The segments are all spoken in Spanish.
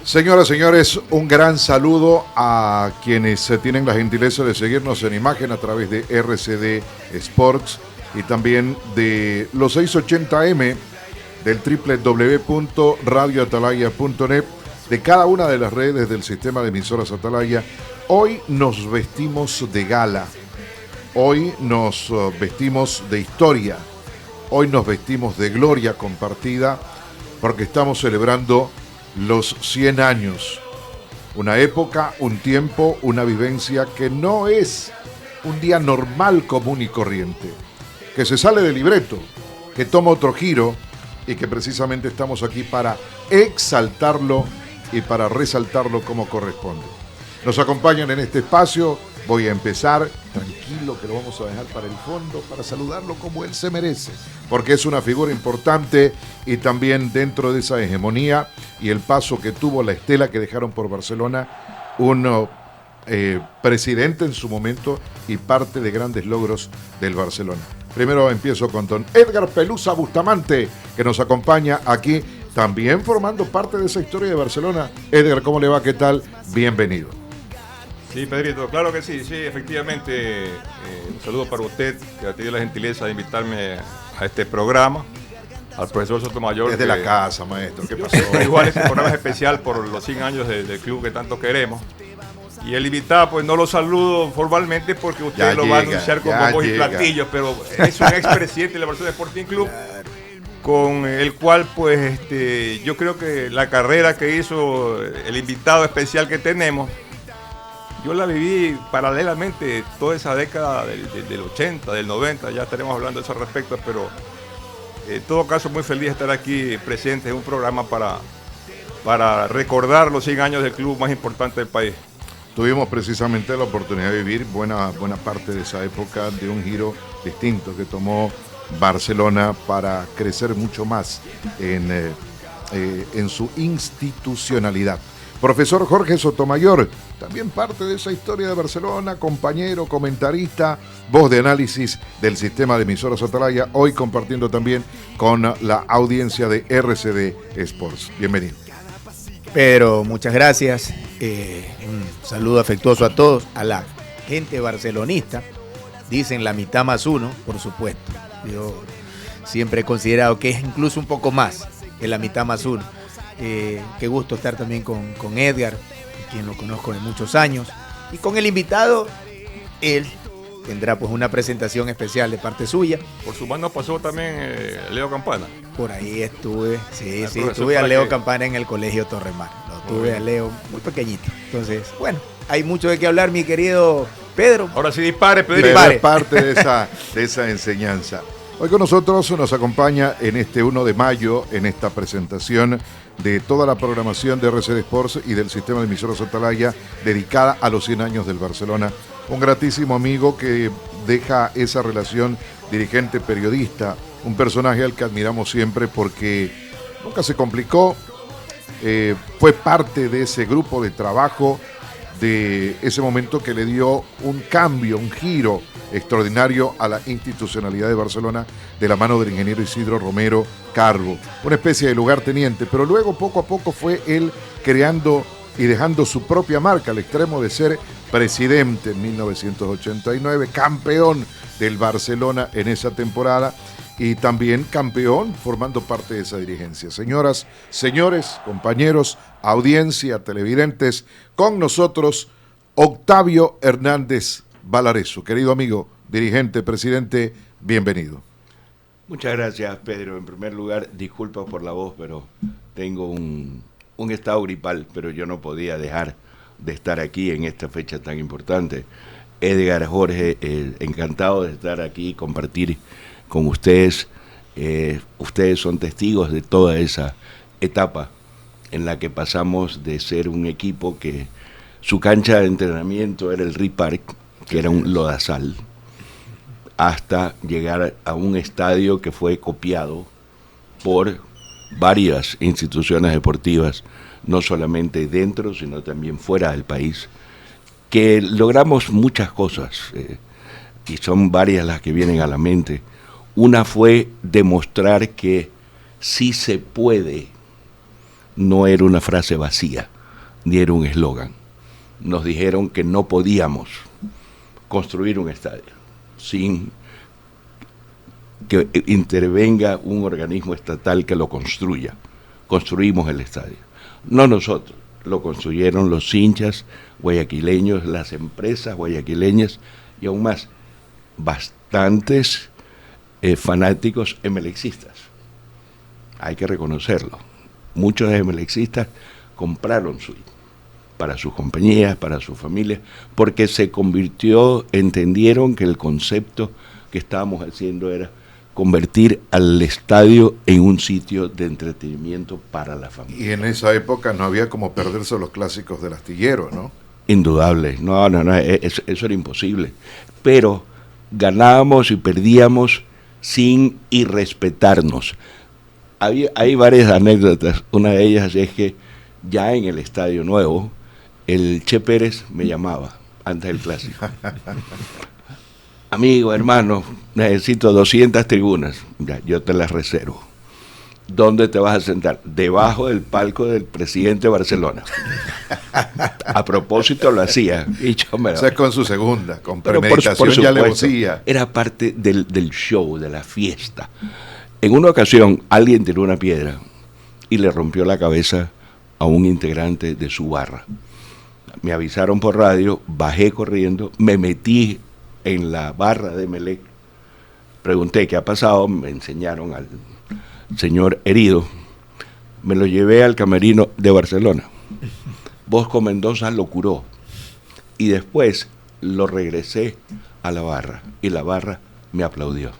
Señoras, señores, un gran saludo a quienes tienen la gentileza de seguirnos en imagen a través de RCD Sports y también de los 680M del www.radioatalaya.net, de cada una de las redes del sistema de emisoras Atalaya. Hoy nos vestimos de gala, hoy nos vestimos de historia, hoy nos vestimos de gloria compartida, porque estamos celebrando los 100 años. Una época, un tiempo, una vivencia que no es un día normal, común y corriente, que se sale del libreto, que toma otro giro y que precisamente estamos aquí para exaltarlo y para resaltarlo como corresponde. Nos acompañan en este espacio. Voy a empezar, tranquilo, que lo vamos a dejar para el fondo, para saludarlo como él se merece, porque es una figura importante y también dentro de esa hegemonía y el paso que tuvo, la estela que dejaron por Barcelona, un presidente en su momento y parte de grandes logros del Barcelona. Primero empiezo con don Edgar Pelusa Bustamante, que nos acompaña aquí, también formando parte de esa historia de Barcelona. Edgar, ¿cómo le va? ¿Qué tal? Bienvenido. Sí, Pedrito, claro que sí, efectivamente. Un saludo para usted, que ha tenido la gentileza de invitarme a este programa, al profesor Sotomayor. Desde la casa, maestro, ¿qué pasó? Igual este programa es especial por los 100 años del club que tanto queremos. Y el invitado, pues no lo saludo formalmente porque usted ya lo va a anunciar con bombos y platillos, pero es un expresidente de la Barcelona Sporting Club, con el cual, pues, yo creo que la carrera que hizo el invitado especial que tenemos, yo la viví paralelamente toda esa década del 80, del 90, ya estaremos hablando de eso al respecto, pero en todo caso muy feliz de estar aquí presente en un programa para recordar los 100 años del club más importante del país. Tuvimos precisamente la oportunidad de vivir buena parte de esa época, de un giro distinto que tomó Barcelona para crecer mucho más en su institucionalidad. Profesor Jorge Sotomayor, también parte de esa historia de Barcelona, compañero, comentarista, voz de análisis del sistema de emisoras Atalaya, hoy compartiendo también con la audiencia de RCD Sports. Bienvenido. Pedro, muchas gracias. Un saludo afectuoso a todos, a la gente barcelonista. Dicen la mitad más uno, por supuesto. Yo siempre he considerado que es incluso un poco más que la mitad más uno. Qué gusto estar también con Edgar, quien lo conozco de muchos años, y con el invitado. Él tendrá pues una presentación especial de parte suya. Por su mano pasó también Leo Campana. Por ahí estuve, estuve a Leo Campana en el Colegio Torremar. Lo tuve a Leo muy pequeñito. Entonces, bueno, hay mucho de qué hablar, mi querido Pedro. Ahora sí dispare, Pedro. Dispare. Es parte de esa enseñanza. Hoy con nosotros nos acompaña en este 1 de mayo, en esta presentación de toda la programación de RCD Sports y del sistema de emisoras Atalaya dedicada a los 100 años del Barcelona. Un gratísimo amigo que deja esa relación dirigente-periodista, un personaje al que admiramos siempre porque nunca se complicó, fue parte de ese grupo de trabajo, de ese momento que le dio un cambio, un giro extraordinario a la institucionalidad de Barcelona de la mano del ingeniero Isidro Romero Carbo, una especie de lugarteniente, pero luego poco a poco fue él creando y dejando su propia marca al extremo de ser presidente en 1989, campeón del Barcelona en esa temporada y también campeón formando parte de esa dirigencia. Señoras, señores, compañeros, audiencia, televidentes, con nosotros Octavio Hernández Valareso. Querido amigo, dirigente, presidente, bienvenido. Muchas gracias, Pedro. En primer lugar, disculpa por la voz, pero tengo un estado gripal, pero yo no podía dejar de estar aquí en esta fecha tan importante. Edgar, Jorge, encantado de estar aquí y compartir con ustedes. Ustedes son testigos de toda esa etapa en la que pasamos de ser un equipo que su cancha de entrenamiento era el Ri Park, que era un lodazal, hasta llegar a un estadio que fue copiado por varias instituciones deportivas, no solamente dentro, sino también fuera del país, que logramos muchas cosas, y son varias las que vienen a la mente. Una fue demostrar que sí se puede no era una frase vacía, ni era un eslogan. Nos dijeron que no podíamos construir un estadio sin que intervenga un organismo estatal que lo construya. Construimos el estadio. No nosotros, lo construyeron los hinchas guayaquileños, las empresas guayaquileñas y aún más, bastantes fanáticos emelexistas. Hay que reconocerlo. Muchos emelexistas compraron suite para sus compañías, para sus familias, porque se convirtió, entendieron que el concepto que estábamos haciendo era convertir al estadio en un sitio de entretenimiento para la familia. Y en esa época no había como perderse los clásicos del astillero, ¿no? Indudable, no, eso era imposible. Pero ganábamos y perdíamos sin irrespetarnos. Hay varias anécdotas. Una de ellas es que ya en el Estadio Nuevo, el Che Pérez me llamaba antes del clásico. Amigo, hermano, necesito 200 tribunas. Ya, yo te las reservo. ¿Dónde te vas a sentar? Debajo del palco del presidente de Barcelona. A propósito lo hacía. Y yo o sea, con su segunda, con premeditación por y alevosía. Era parte del show, de la fiesta. En una ocasión, alguien tiró una piedra y le rompió la cabeza a un integrante de su barra. Me avisaron por radio, bajé corriendo, me metí en la barra de Emelec, pregunté qué ha pasado, me enseñaron al señor herido, me lo llevé al camerino de Barcelona. Bosco Mendoza lo curó y después lo regresé a la barra y la barra me aplaudió.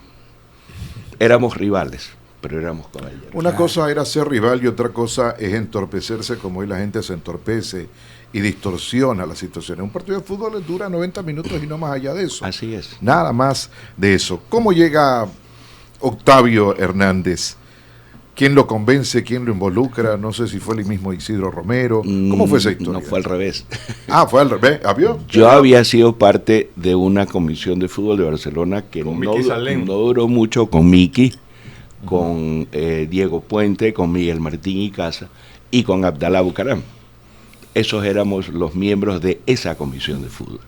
Éramos rivales, pero éramos caballeros. Una cosa era ser rival y otra cosa es entorpecerse como hoy la gente se entorpece y distorsiona la situación. Un partido de fútbol dura 90 minutos y no más allá de eso. Así es. Nada más de eso. ¿Cómo llega Octavio Hernández? ¿Quién lo convence? ¿Quién lo involucra? No sé si fue el mismo Isidro Romero. ¿Cómo fue esa historia? No, fue al revés. Ah, fue al revés. ¿Vio? Yo había sido parte de una comisión de fútbol de Barcelona que no duró mucho, con Miki, con Diego Puente, con Miguel Martín y Casa y con Abdalá Bucaram. Esos éramos los miembros de esa comisión de fútbol,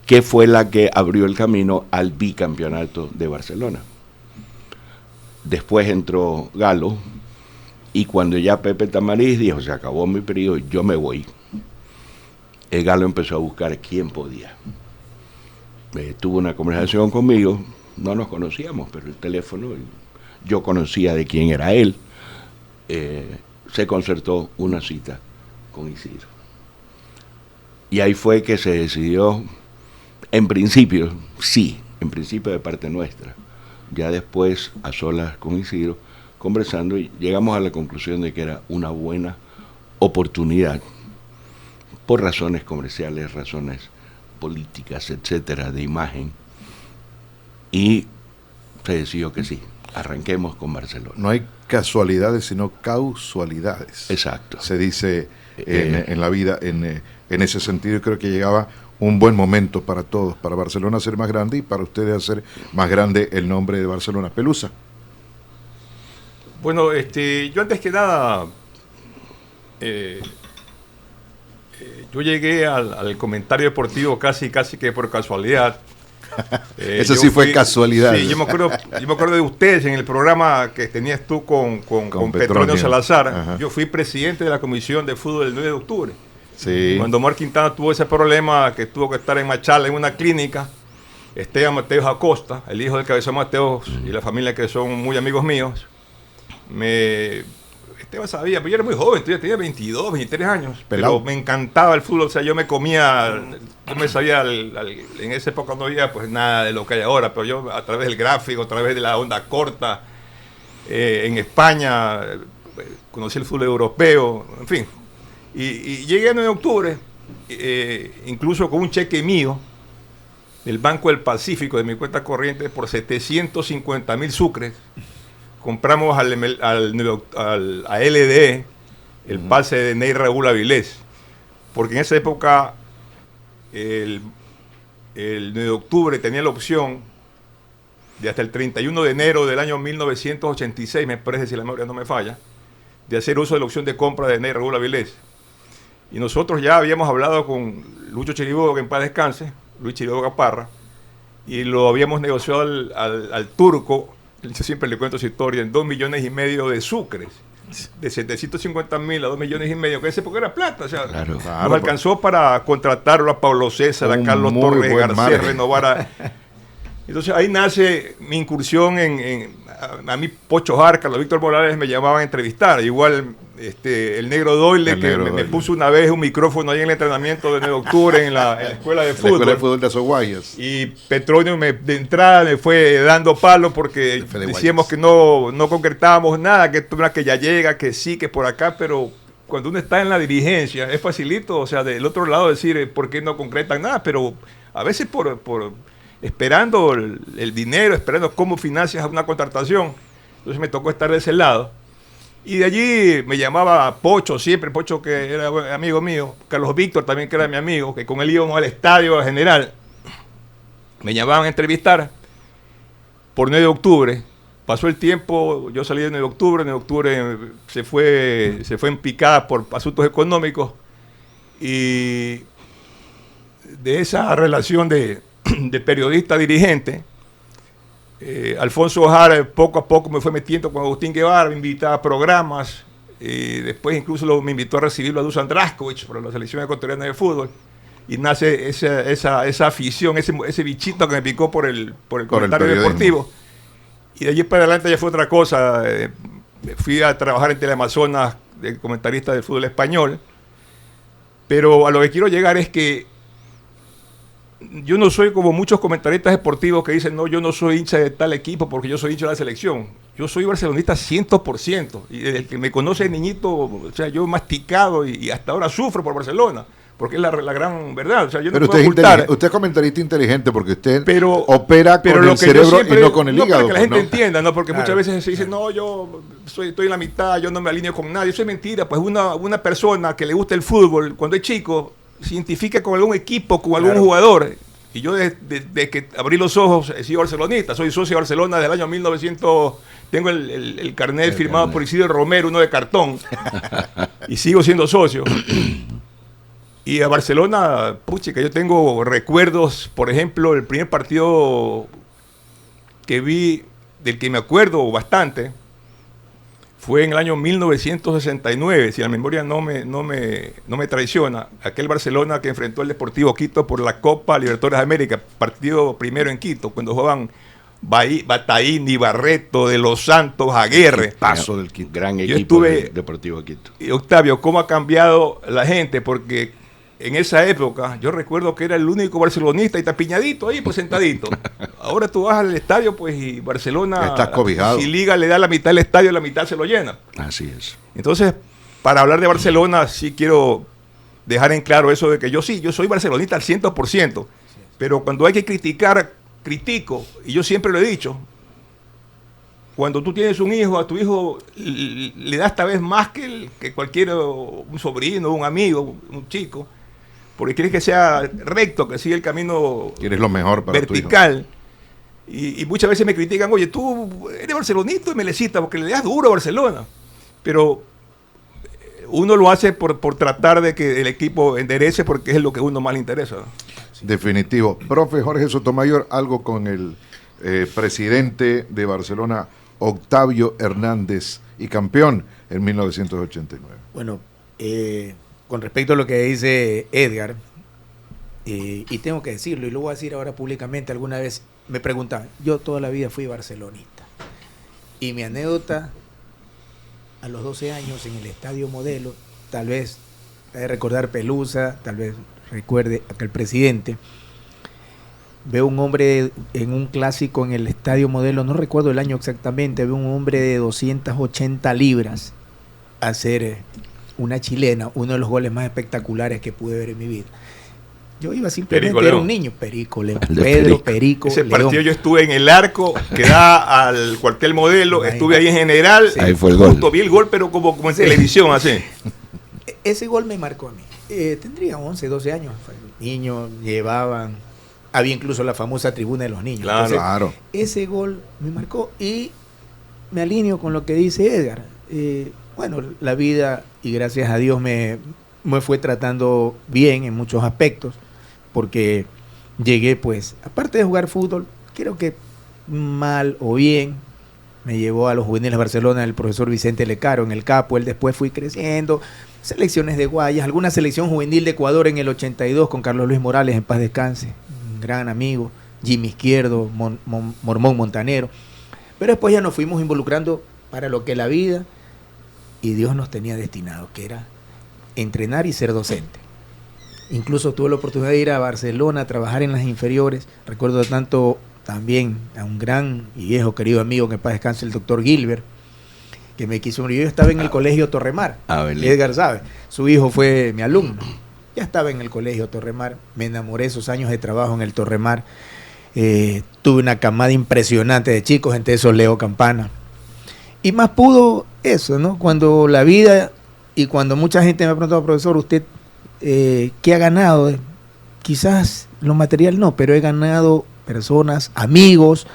que fue la que abrió el camino al bicampeonato de Barcelona. Después entró Galo, y cuando ya Pepe Tamariz dijo, se acabó mi periodo, yo me voy, el Galo empezó a buscar quién podía. Tuvo una conversación conmigo, no nos conocíamos, pero el teléfono, yo conocía de quién era él, se concertó una cita con Isidro. Y ahí fue que se decidió, en principio, sí, en principio de parte nuestra. Ya después, a solas con Isidro, conversando, y llegamos a la conclusión de que era una buena oportunidad, por razones comerciales, razones políticas, etcétera, de imagen, y se decidió que sí, arranquemos con Barcelona. No hay casualidades, sino causalidades. Exacto. Se dice en la vida, en ese sentido, creo que llegaba un buen momento para todos, para Barcelona ser más grande y para ustedes hacer más grande el nombre de Barcelona. Pelusa. Bueno, yo antes que nada, yo llegué al comentario deportivo casi que por casualidad. Eso sí fue casualidad. Sí, yo me acuerdo de ustedes en el programa que tenías tú con Petronio Salazar. Ajá. Yo fui presidente de la comisión de fútbol el 9 de octubre. Sí. Cuando Omar Quintana tuvo ese problema, que tuvo que estar en Machala en una clínica, Esteban Mateos Acosta, el hijo del Cabezón Mateos y la familia que son muy amigos míos, Esteban sabía, pero yo era muy joven, yo tenía 22, 23 años, pero me encantaba el fútbol, o sea, yo me sabía, en esa época no había pues nada de lo que hay ahora, pero yo a través del gráfico, a través de la onda corta, en España, conocí el fútbol europeo, en fin. Y llegué el 9 de octubre, incluso con un cheque mío, del Banco del Pacífico, de mi cuenta corriente, por 750,000 sucres. Compramos a LDE el pase de Ney Raúl Avilés, porque en esa época el 9 de octubre tenía la opción de hasta el 31 de enero del año 1986, me parece, si la memoria no me falla, de hacer uso de la opción de compra de Ney Raúl Avilés. Y nosotros ya habíamos hablado con Lucho Chiriboga, que en paz descanse, Luis Chiriboga Parra, y lo habíamos negociado al turco, yo siempre le cuento esa historia, en 2,5 millones de sucres, de 750.000 a 2,5 millones, que en esa época era plata, o sea, Claro. nos alcanzó para contratarlo a Pablo César, a Carlos Torres García, renovar a... Entonces ahí nace mi incursión a mí Pocho Jarca, Víctor Morales me llamaban a entrevistar, igual el negro Doyle, me puso una vez un micrófono ahí en el entrenamiento de 9 de octubre en la escuela de fútbol. La escuela de fútbol de Azoguayas. Y Petronio de entrada me fue dando palo porque decíamos que no concretábamos nada, que ya llega, que sí, que por acá, pero cuando uno está en la dirigencia es facilito, o sea, del otro lado decir por qué no concretan nada, pero a veces por esperando el dinero, esperando cómo financias una contratación. Entonces me tocó estar de ese lado. Y de allí me llamaba Pocho, siempre, Pocho que era amigo mío, Carlos Víctor también que era mi amigo, que con él íbamos al estadio general. Me llamaban a entrevistar por 9 de octubre. Pasó el tiempo, yo salí de 9 de octubre se fue en picada por asuntos económicos. Y de esa relación de periodista-dirigente, Alfonso Ojara poco a poco me fue metiendo con Agustín Guevara, me invitaba a programas, después incluso me invitó a recibirlo a Dusan Draskovic por la selección ecuatoriana de fútbol, y nace esa afición, ese bichito que me picó por el comentario deportivo, y de allí para adelante ya fue otra cosa. Fui a trabajar en Teleamazonas de comentarista del fútbol español, pero a lo que quiero llegar es que yo no soy como muchos comentaristas deportivos que dicen, no, yo no soy hincha de tal equipo porque yo soy hincha de la selección. Yo soy barcelonista 100%. Y el que me conoce de niñito, o sea, yo he masticado y hasta ahora sufro por Barcelona, porque es la gran verdad. O sea, yo pero no puedo ocultar. Usted es comentarista inteligente porque usted opera con el cerebro y no con el hígado. Para que la gente entienda, ¿no? Porque muchas veces se dice, no, yo estoy en la mitad, yo no me alineo con nadie. Eso es mentira. Pues una persona que le gusta el fútbol, cuando es chico, se identifica con algún equipo, con algún jugador. Y yo desde que abrí los ojos he sido barcelonista, soy socio de Barcelona desde el año 1900, tengo el carnet firmado por Isidro Romero, uno de cartón, y sigo siendo socio. Y a Barcelona, pucha, que yo tengo recuerdos, por ejemplo, el primer partido que vi, del que me acuerdo bastante, fue en el año 1969, si la memoria no me traiciona, aquel Barcelona que enfrentó al Deportivo Quito por la Copa Libertadores de América, partido primero en Quito, cuando jugaban Bataín, Barreto, De Los Santos, Aguirre. Paso del gran equipo del Deportivo Quito. Y Octavio, ¿cómo ha cambiado la gente? Porque en esa época yo recuerdo que era el único barcelonista y tapiñadito ahí, pues sentadito. Ahora tú vas al estadio, pues, y Barcelona, estás cobijado. Si Liga le da la mitad del estadio, la mitad se lo llena. Así es. Entonces, para hablar de Barcelona, sí quiero dejar en claro eso de que yo soy barcelonista al 100%, pero cuando hay que criticar, critico, y yo siempre lo he dicho. Cuando tú tienes un hijo, a tu hijo le das tal vez más que cualquier un sobrino, un amigo, un chico, porque quieres que sea recto, que siga el camino, quieres lo mejor para vertical. Y muchas veces me critican, oye, tú eres barcelonista y melecista porque le das duro a Barcelona. Pero uno lo hace por tratar de que el equipo enderece, porque es lo que a uno más le interesa. Definitivo. Profe Jorge Sotomayor, algo con el presidente de Barcelona, Octavio Hernández, y campeón en 1989. Bueno, con respecto a lo que dice Edgar, y tengo que decirlo, y lo voy a decir ahora públicamente, alguna vez me preguntaban, yo toda la vida fui barcelonista, y mi anécdota, a los 12 años en el Estadio Modelo, tal vez de recordar Pelusa, tal vez recuerde aquel presidente, veo un hombre en un clásico en el Estadio Modelo, no recuerdo el año exactamente, veo un hombre de 280 libras hacer una chilena, uno de los goles más espectaculares que pude ver en mi vida. Yo iba simplemente, era un niño, Perico León, Pedro Perico Ese León. partido yo estuve en el arco que da al cuartel Modelo, estuve ahí en general, sí. Ahí fue el gol. Vi el gol, pero como en televisión, así. Ese gol me marcó a mí. Tendría 11, 12 años. Niños llevaban, había incluso la famosa tribuna de los niños. Claro, entonces, claro. Ese gol me marcó y me alineo con lo que dice Edgar. bueno, la vida, y gracias a Dios me fue tratando bien en muchos aspectos, porque llegué, pues, aparte de jugar fútbol, creo que mal o bien, me llevó a los juveniles de Barcelona el profesor Vicente Lecaro en el Capo. Él después fui creciendo, selecciones de Guayas, alguna selección juvenil de Ecuador en el 82 con Carlos Luis Morales, en paz descanse, un gran amigo, Jimmy Izquierdo, Mormón Montanero. Pero después ya nos fuimos involucrando para lo que la vida y Dios nos tenía destinado, que era entrenar y ser docente. Incluso tuve la oportunidad de ir a Barcelona a trabajar en las inferiores. Recuerdo tanto también a un gran y viejo querido amigo, que en paz descanse, el doctor Gilbert, que me quiso. Yo estaba en el colegio Torremar, Edgar sabe, su hijo fue mi alumno. Ya estaba en el colegio Torremar, me enamoré esos años de trabajo en el Torremar. Tuve una camada impresionante de chicos, entre esos Leo Campana. Y más pudo eso, ¿no? Cuando la vida y cuando mucha gente me ha preguntado, profesor, ¿usted qué ha ganado? Quizás lo material no, pero he ganado personas, amigos,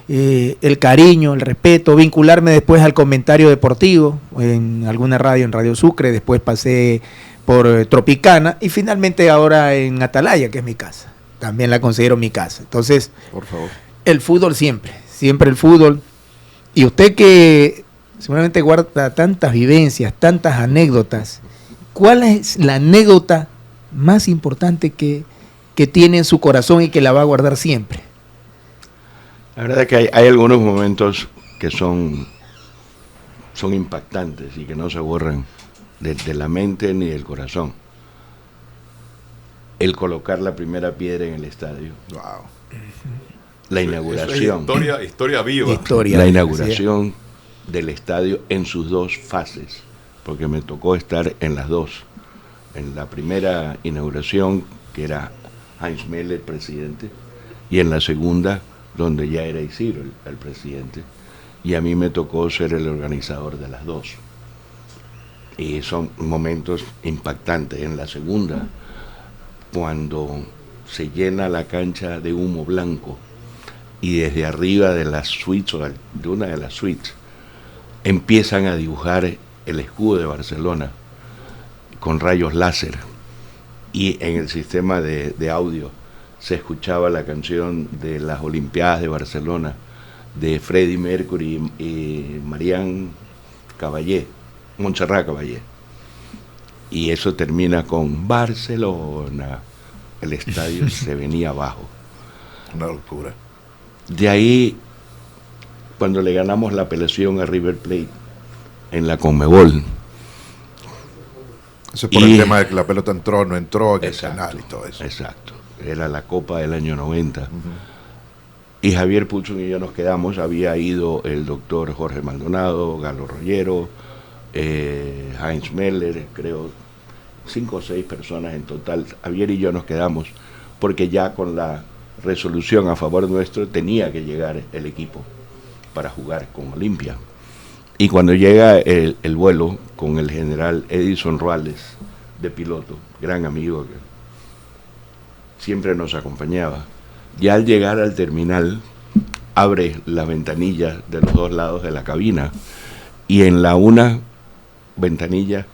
el cariño, el respeto, vincularme después al comentario deportivo en alguna radio, en Radio Sucre, después pasé por Tropicana y finalmente ahora en Atalaya, que es mi casa. También la considero mi casa. Entonces, por favor, el fútbol siempre el fútbol. Y usted que seguramente guarda tantas vivencias, tantas anécdotas, ¿cuál es la anécdota más importante que tiene en su corazón y que la va a guardar siempre? La verdad es que hay algunos momentos que son impactantes y que no se borran de la mente ni del corazón. El colocar la primera piedra en el estadio. Wow. La inauguración. Eso es historia viva. La inauguración del estadio en sus dos fases, porque me tocó estar en las dos. En la primera inauguración, que era Heinz Meller presidente, y en la segunda, donde ya era Isidro el presidente, y a mí me tocó ser el organizador de las dos. Y son momentos impactantes. En la segunda, cuando se llena la cancha de humo blanco y desde arriba de las suites, o de una de las suites, empiezan a dibujar el escudo de Barcelona con rayos láser, y en el sistema de audio se escuchaba la canción de las Olimpiadas de Barcelona de Freddie Mercury y Marianne Caballé, Montserrat Caballé, y eso termina con Barcelona. El estadio se venía abajo. Una locura. De ahí, cuando le ganamos la apelación a River Plate en la Conmebol. Eso es por el tema de que la pelota entró, no entró, en el canal y todo eso. Exacto. Era la Copa del año 90. Uh-huh. Y Javier Pulson y yo nos quedamos. Había ido el doctor Jorge Maldonado, Galo Rollero, Heinz Meller, creo, 5 o 6 personas en total. Javier y yo nos quedamos porque ya con la resolución a favor nuestro tenía que llegar el equipo para jugar con Olimpia. Y cuando llega el vuelo con el general Edison Ruales de piloto, gran amigo que siempre nos acompañaba, ya al llegar al terminal abre las ventanillas de los dos lados de la cabina y en la una ventanilla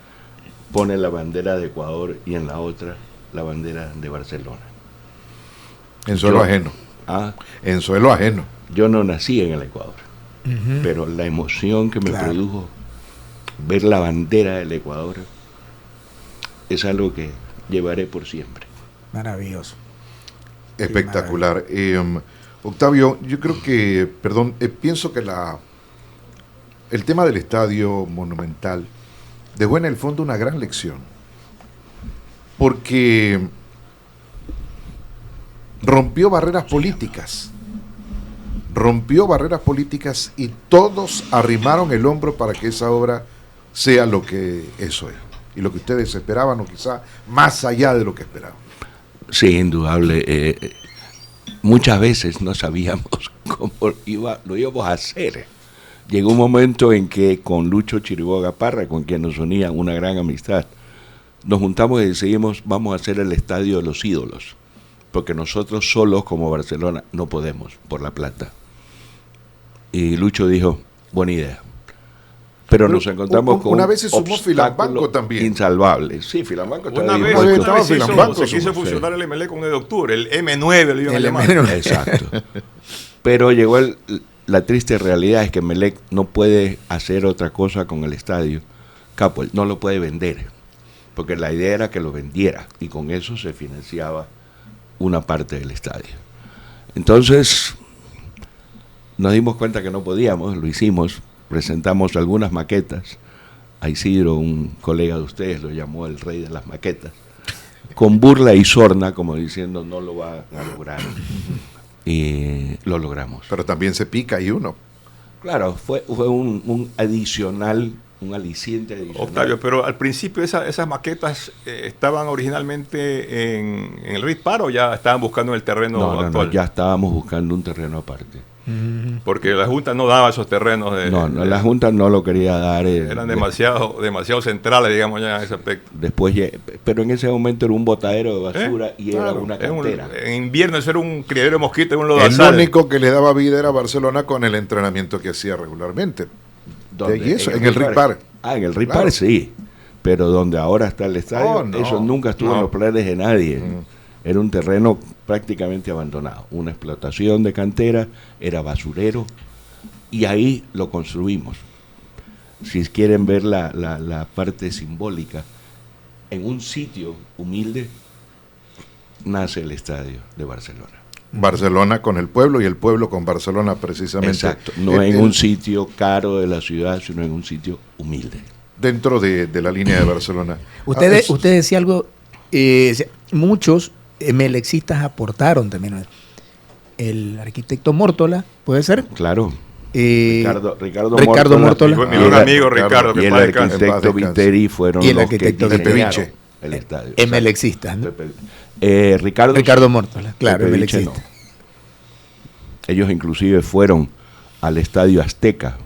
pone la bandera de Ecuador y en la otra la bandera de Barcelona. En suelo ajeno. En suelo ajeno. Yo no nací en el Ecuador, pero la emoción que me produjo ver la bandera del Ecuador es algo que llevaré por siempre. Maravilloso. Espectacular. Octavio, yo creo que, pienso que el tema del estadio Monumental dejó en el fondo una gran lección, porque rompió barreras políticas y todos arrimaron el hombro para que esa obra sea lo que eso es, y lo que ustedes esperaban, o quizá más allá de lo que esperaban. Sí, indudable. Muchas veces no sabíamos cómo lo íbamos a hacer. Llegó un momento en que con Lucho Chiriboga Parra, con quien nos unía una gran amistad, nos juntamos y decidimos, vamos a hacer el Estadio de los Ídolos, porque nosotros solos como Barcelona no podemos por la plata. Y Lucho dijo, buena idea. Pero nos encontramos con una vez se sumó Filambanco también. Insalvable. Sí, Filambanco Una vez se quiso fusionar el Emelec con el de octubre, el M9 le iban a llamar. Exacto. Pero llegó la triste realidad es que Emelec no puede hacer otra cosa con el estadio. Capo, no lo puede vender, porque la idea era que lo vendiera y con eso se financiaba una parte del estadio. Entonces nos dimos cuenta que no podíamos, lo hicimos, presentamos algunas maquetas. A Isidro, un colega de ustedes, lo llamó el rey de las maquetas, con burla y sorna, como diciendo no lo va a lograr. Y lo logramos. Pero también se pica y uno. Claro, fue un adicional, un aliciente adicional. Octavio, pero al principio esas maquetas estaban originalmente en el RITPAR o ya estaban buscando en el terreno actual. No, ya estábamos buscando un terreno aparte. Porque la Junta no daba esos terrenos. La Junta no lo quería dar. Eran demasiado centrales, digamos, ya en ese aspecto. Después, pero en ese momento era un botadero de basura y era una cantera. En invierno eso era un criadero de mosquitos, un lodazal. El único que le daba vida era Barcelona con el entrenamiento que hacía regularmente. ¿Y eso? En el RITPAR. En el RITPAR claro. Sí, pero donde ahora está el estadio, eso nunca estuvo en los planes de nadie. Era un terreno prácticamente abandonado, una explotación de cantera, era basurero, y ahí lo construimos. Si quieren ver la parte simbólica, en un sitio humilde nace el estadio de Barcelona. Barcelona con el pueblo y el pueblo con Barcelona precisamente. Exacto, no en un sitio caro de la ciudad, sino en un sitio humilde. Dentro de la línea de Barcelona. Usted decía algo, muchos emelexistas aportaron también. El arquitecto Mórtola, ¿puede ser? Claro. Ricardo Mórtola. Mi buen amigo Ricardo. Y el arquitecto Viteri fueron y el arquitecto los que diseñaron el estadio. Emelexistas, ¿no? Ricardo Mórtola, claro, emelexista. No. Ellos inclusive fueron al Estadio Azteca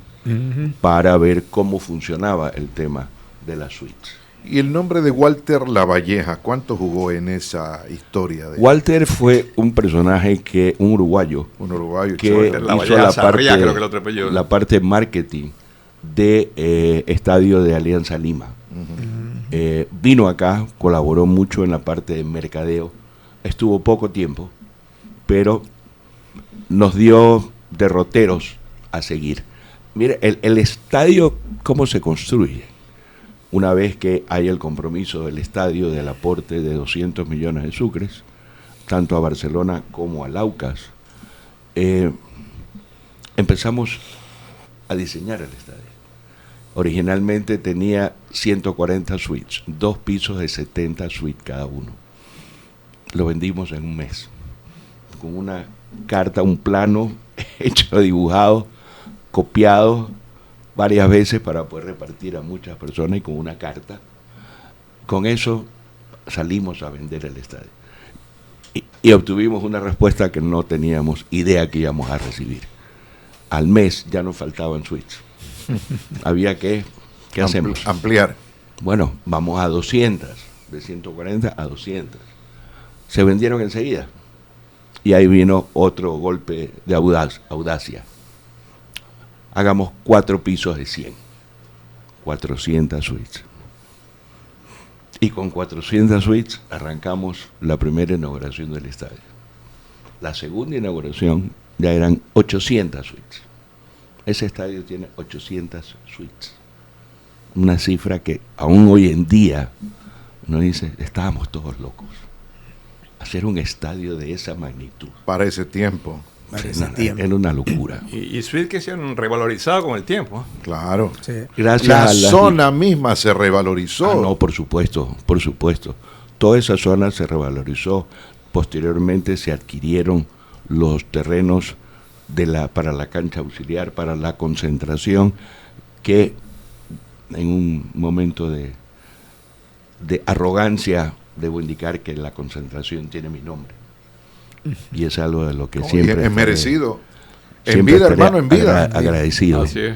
para ver cómo funcionaba el tema de las suites. Y el nombre de Walter Lavalleja, ¿cuánto jugó en esa historia? Walter fue un personaje un uruguayo que hizo la parte marketing de estadio de Alianza Lima. Vino acá, colaboró mucho en la parte de mercadeo, estuvo poco tiempo, pero nos dio derroteros a seguir. Mire, el estadio, ¿cómo se construye? Una vez que hay el compromiso del estadio del aporte de 200 millones de sucres, tanto a Barcelona como a Laucas, empezamos a diseñar el estadio. Originalmente tenía 140 suites, 2 pisos de 70 suites cada uno. Lo vendimos en un mes, con una carta, un plano hecho, dibujado, copiado varias veces para poder repartir a muchas personas y con una carta. Con eso salimos a vender el estadio. Y obtuvimos una respuesta que no teníamos idea que íbamos a recibir. Al mes ya nos faltaban suites. Había ¿qué hacemos? Ampliar. Bueno, vamos a 200, de 140 a 200. Se vendieron enseguida. Y ahí vino otro golpe de audacia. Hagamos 4 pisos de 100, 400 suites. Y con 400 suites arrancamos la primera inauguración del estadio. La segunda inauguración ya eran 800 suites. Ese estadio tiene 800 suites. Una cifra que aún hoy en día uno dice, estábamos todos locos. Hacer un estadio de esa magnitud. Para ese tiempo. Era una locura. Y suites que se han revalorizado con el tiempo. Claro. Sí. Gracias la zona misma se revalorizó. No, por supuesto. Toda esa zona se revalorizó. Posteriormente se adquirieron los terrenos para la cancha auxiliar, para la concentración, que en un momento de arrogancia debo indicar que la concentración tiene mi nombre. Y es algo de lo que siempre... Es merecido. En vida, hermano, en vida. Agradecido. Así es.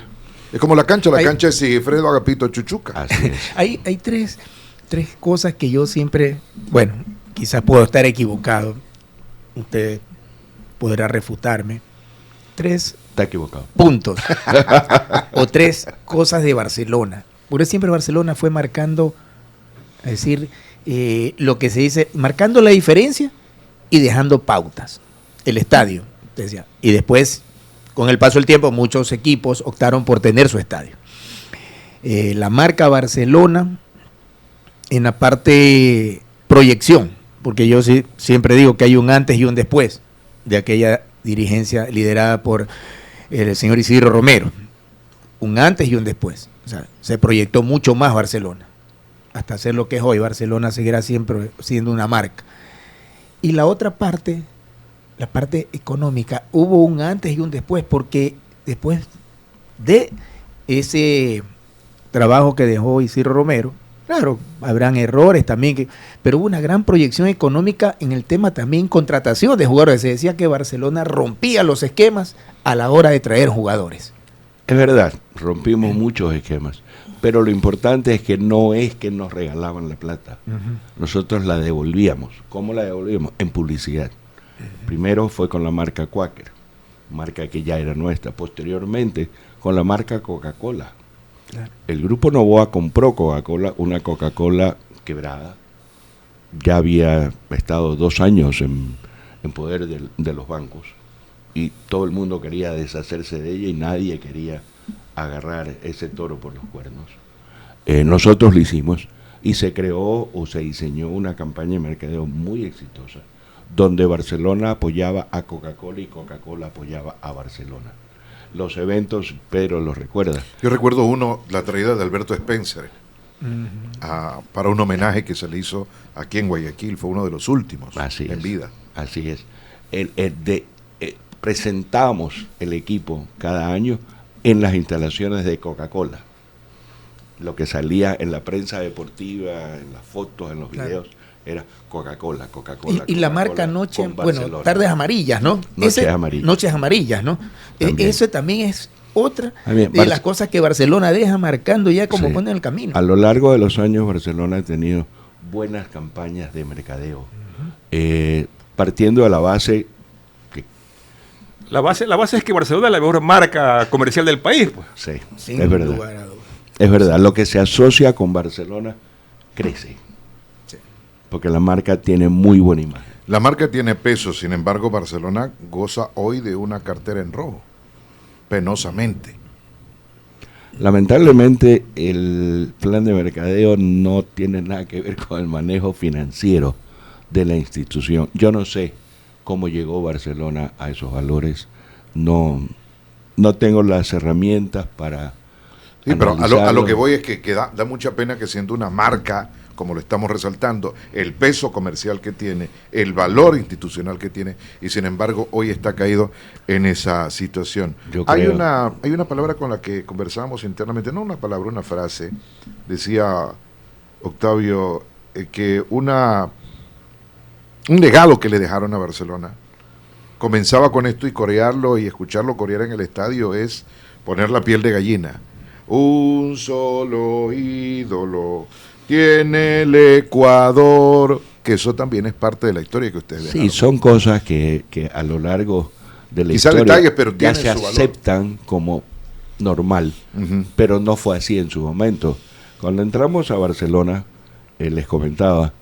Es como la cancha es Sigifredo Agapito Chuchuca. Así es. Hay tres cosas que yo siempre... Bueno, quizás puedo estar equivocado. Usted podrá refutarme. 3 Está equivocado. Puntos. O 3 cosas de Barcelona. Por eso siempre Barcelona fue marcando, es decir, lo que se dice, marcando la diferencia y dejando pautas. El estadio, decía. Y después, con el paso del tiempo, muchos equipos optaron por tener su estadio. La marca Barcelona, en la parte proyección, porque yo siempre digo que hay un antes y un después de aquella dirigencia liderada por el señor Isidro Romero. Un antes y un después. O sea, se proyectó mucho más Barcelona, hasta ser lo que es hoy. Barcelona seguirá siempre siendo una marca. Y la otra parte, la parte económica, hubo un antes y un después, porque después de ese trabajo que dejó Isidro Romero, claro, habrán errores también, pero hubo una gran proyección económica en el tema también contratación de jugadores. Se decía que Barcelona rompía los esquemas a la hora de traer jugadores. Es verdad, rompimos muchos esquemas, pero lo importante es que no es que nos regalaban la plata, nosotros la devolvíamos. ¿Cómo la devolvíamos? En publicidad. Primero fue con la marca Quaker, marca que ya era nuestra. Posteriormente con la marca Coca-Cola. Claro. El grupo Novoa compró Coca-Cola, una Coca-Cola quebrada. Ya había estado 2 años en poder de los bancos y todo el mundo quería deshacerse de ella y nadie quería agarrar ese toro por los cuernos. Nosotros lo hicimos y se creó o se diseñó una campaña de mercadeo muy exitosa donde Barcelona apoyaba a Coca-Cola y Coca-Cola apoyaba a Barcelona. Los eventos, Pedro los recuerda. Yo recuerdo la traída de Alberto Spencer para un homenaje que se le hizo aquí en Guayaquil, fue uno de los últimos en vida. Así es. Presentábamos el equipo cada año en las instalaciones de Coca-Cola. Lo que salía en la prensa deportiva, en las fotos, en los videos, era Coca-Cola. Y la marca Noche, bueno, Tardes Amarillas, ¿no? Noches Amarillas. Noches Amarillas, ¿no? Eso también es otra de las cosas que Barcelona deja marcando ya como pone en el camino. A lo largo de los años Barcelona ha tenido buenas campañas de mercadeo, partiendo de la base. La base es que Barcelona es la mejor marca comercial del país. Pues. Sí, es verdad. Es verdad, lo que se asocia con Barcelona crece. Sí. Porque la marca tiene muy buena imagen. La marca tiene peso, sin embargo, Barcelona goza hoy de una cartera en rojo, penosamente. Lamentablemente, el plan de mercadeo no tiene nada que ver con el manejo financiero de la institución. Yo no sé cómo llegó Barcelona a esos valores. No tengo las herramientas para pero a lo que voy es que da mucha pena que siendo una marca, como lo estamos resaltando, el peso comercial que tiene, el valor institucional que tiene, y sin embargo hoy está caído en esa situación. Hay una palabra con la que conversábamos internamente, no una palabra, una frase, decía Octavio, que un legado que le dejaron a Barcelona, comenzaba con esto y corearlo y escucharlo corear en el estadio es poner la piel de gallina. Un solo ídolo tiene el Ecuador, que eso también es parte de la historia que ustedes dejaron. Sí, son cosas que a lo largo de la historia detalles, pero ya se aceptan como normal, pero no fue así en su momento. Cuando entramos a Barcelona, les comentaba,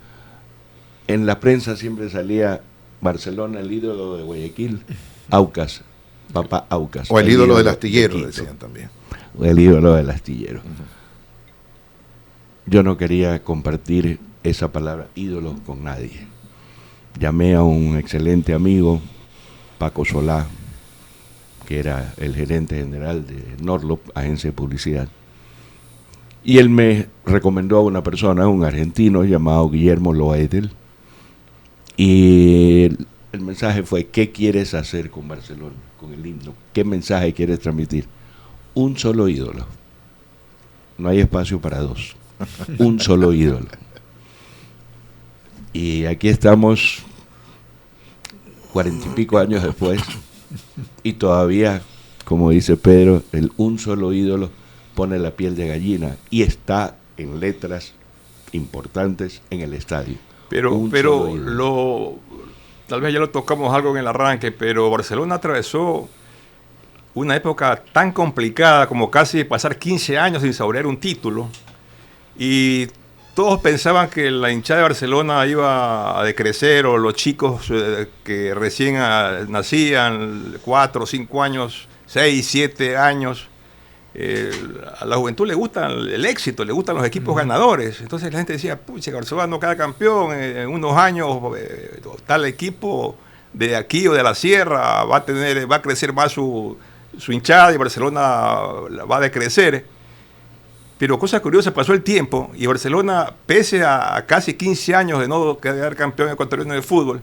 en la prensa siempre salía Barcelona, el ídolo de Guayaquil, Aucas, papá Aucas. O el ídolo del astillero, decían también. O el ídolo del astillero. Yo no quería compartir esa palabra ídolo con nadie. Llamé a un excelente amigo, Paco Solá, que era el gerente general de Norlop, agencia de publicidad, y él me recomendó a una persona, un argentino llamado Guillermo Loaedel, y el mensaje fue: ¿qué quieres hacer con Barcelona, con el himno? ¿Qué mensaje quieres transmitir? Un solo ídolo. No hay espacio para dos. Un solo ídolo. Y aquí estamos 40 y pico años después y todavía, como dice Pedro, el un solo ídolo pone la piel de gallina y está en letras importantes en el estadio. Pero tal vez ya lo tocamos algo en el arranque, pero Barcelona atravesó una época tan complicada como casi pasar 15 años sin saborear un título, y todos pensaban que la hinchada de Barcelona iba a decrecer, o los chicos que recién nacían, 4 o 5 años, 6, 7 años, a la juventud le gusta el éxito, le gustan los equipos ganadores. Entonces la gente decía, pucha, Barcelona no queda campeón, en unos años tal equipo de aquí o de la sierra va a crecer más su hinchada y Barcelona va a decrecer. Pero cosa curiosa, pasó el tiempo y Barcelona, pese a casi 15 años de no quedar campeón ecuatoriano de fútbol,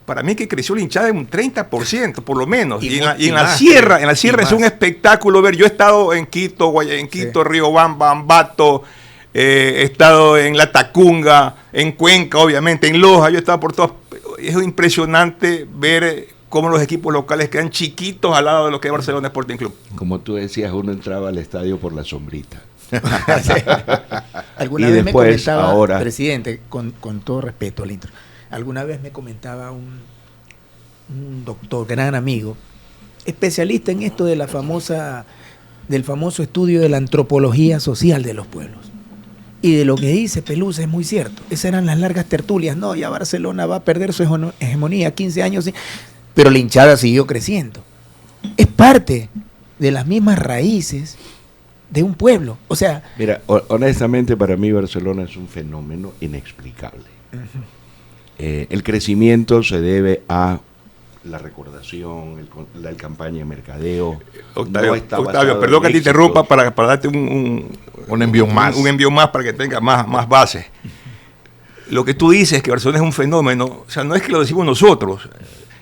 para mí que creció la hinchada en un 30%, por lo menos. Y en la sierra es un espectáculo ver. Yo he estado en Quito, Riobamba, Ambato, he estado en La Tacunga, en Cuenca, obviamente, en Loja, yo he estado por todas. Es impresionante ver cómo los equipos locales quedan chiquitos al lado de lo que es Barcelona Sporting Club. Como tú decías, uno entraba al estadio por la sombrita. Alguna vez después, me comentaba, ahora, presidente, con todo respeto al intro, alguna vez me comentaba un doctor, gran amigo, especialista en esto de del famoso estudio de la antropología social de los pueblos. Y de lo que dice Pelusa es muy cierto. Esas eran las largas tertulias. No, ya Barcelona va a perder su hegemonía, 15 años, pero la hinchada siguió creciendo. Es parte de las mismas raíces de un pueblo. O sea, mira, honestamente para mí Barcelona es un fenómeno inexplicable. El crecimiento se debe a la recordación, la campaña de mercadeo. Octavio, perdón que te interrumpa para darte un envío más. Un envío más para que tenga más base. Lo que tú dices, que Barcelona es un fenómeno, o sea, no es que lo decimos nosotros.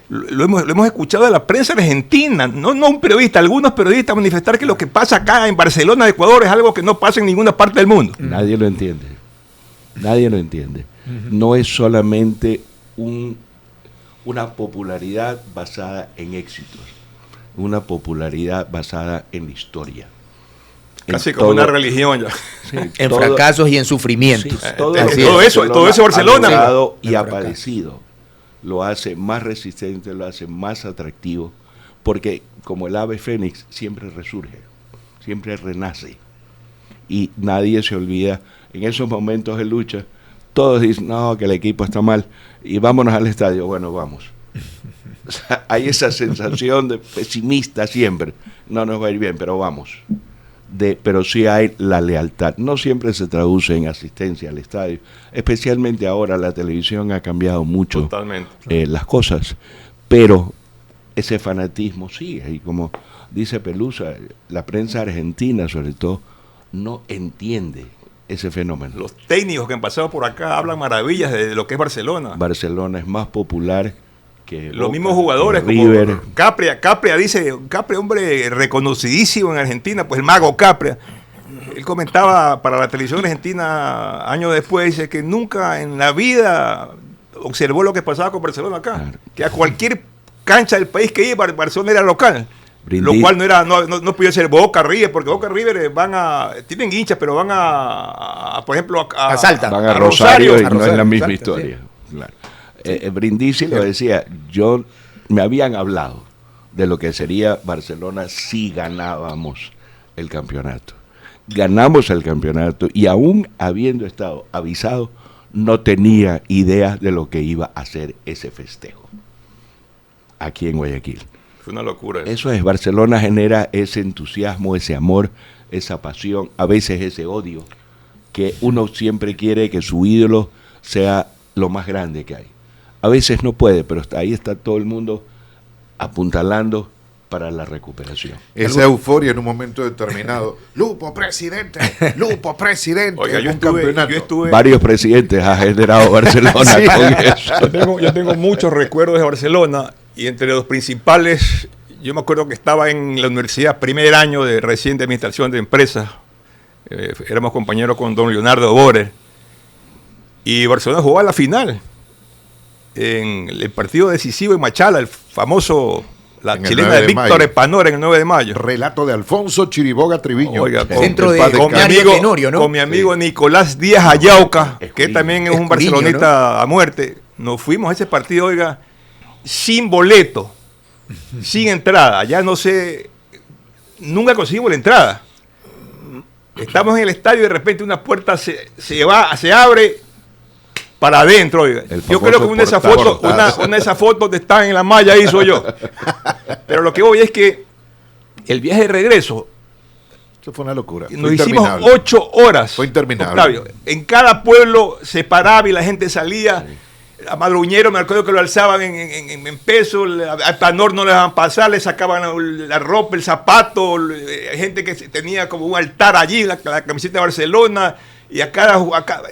Lo hemos escuchado de la prensa argentina, no un periodista, algunos periodistas manifestar que lo que pasa acá en Barcelona, Ecuador, es algo que no pasa en ninguna parte del mundo. Nadie lo entiende. No es solamente una popularidad basada en éxitos, una popularidad basada en la historia. Casi como una religión ya. Sí, en fracasos y en sufrimientos. Sí, todo eso Barcelona y ha padecido. Lo hace más resistente, lo hace más atractivo, porque como el ave fénix siempre resurge, siempre renace. Y nadie se olvida, en esos momentos de lucha, todos dicen, no, que el equipo está mal, y vámonos al estadio. Bueno, vamos. O sea, hay esa sensación de pesimista siempre. No nos va a ir bien, pero vamos. Pero sí hay la lealtad. No siempre se traduce en asistencia al estadio. Especialmente ahora la televisión ha cambiado mucho las cosas. Pero ese fanatismo sigue. Y como dice Pelusa, la prensa argentina sobre todo no entiende ese fenómeno. Los técnicos que han pasado por acá hablan maravillas de lo que es Barcelona. Barcelona es más popular que los mismos jugadores como River. Capria, hombre reconocidísimo en Argentina, pues el mago Capria. Él comentaba para la televisión argentina años después, dice que nunca en la vida observó lo que pasaba con Barcelona acá. Claro. Que a cualquier cancha del país que iba, Barcelona era local. Lo cual no podía ser Boca, River, porque Boca, River tienen hinchas, pero van por ejemplo, a Salta. Van a Rosario y no es la misma historia. Sí. Claro. Brindisi lo decía, me habían hablado de lo que sería Barcelona si ganábamos el campeonato. Ganamos el campeonato y aún habiendo estado avisado, no tenía idea de lo que iba a ser ese festejo aquí en Guayaquil. Fue una locura. Eso es, Barcelona genera ese entusiasmo, ese amor, esa pasión, a veces ese odio, que uno siempre quiere que su ídolo sea lo más grande que hay. A veces no puede, pero ahí está todo el mundo apuntalando para la recuperación. Esa euforia en un momento determinado. Lupo, presidente. Oiga, yo estuve... Varios presidentes ha generado Barcelona sí. Con eso. Yo tengo muchos recuerdos de Barcelona y entre los principales, yo me acuerdo que estaba en la universidad, primer año de reciente administración de empresas. Éramos compañeros con don Leonardo Borer. Y Barcelona jugó a la final. En el partido decisivo en Machala, el famoso, la chilena de Víctor Epanora en el 9 de mayo. Relato de Alfonso Chiriboga Triviño. Oiga, con mi amigo Nicolás Díaz Ayauca, que también es un barcelonista, ¿no?, a muerte. Nos fuimos a ese partido, oiga, sin boleto. sin entrada. Ya no sé, nunca conseguimos la entrada. Estamos en el estadio y de repente una puerta se abre para adentro. Yo creo que una de esas fotos de estar en la malla ahí soy yo. Pero lo que voy es que el viaje de regreso, eso fue una locura. Nos hicimos 8 horas. Fue interminable. Octavio. En cada pueblo se paraba y la gente salía. Sí. A Madruñero me acuerdo que lo alzaban en peso, al Tanor no le dejaban pasar, le sacaban la ropa, el zapato, gente que tenía como un altar allí, la camiseta de Barcelona, y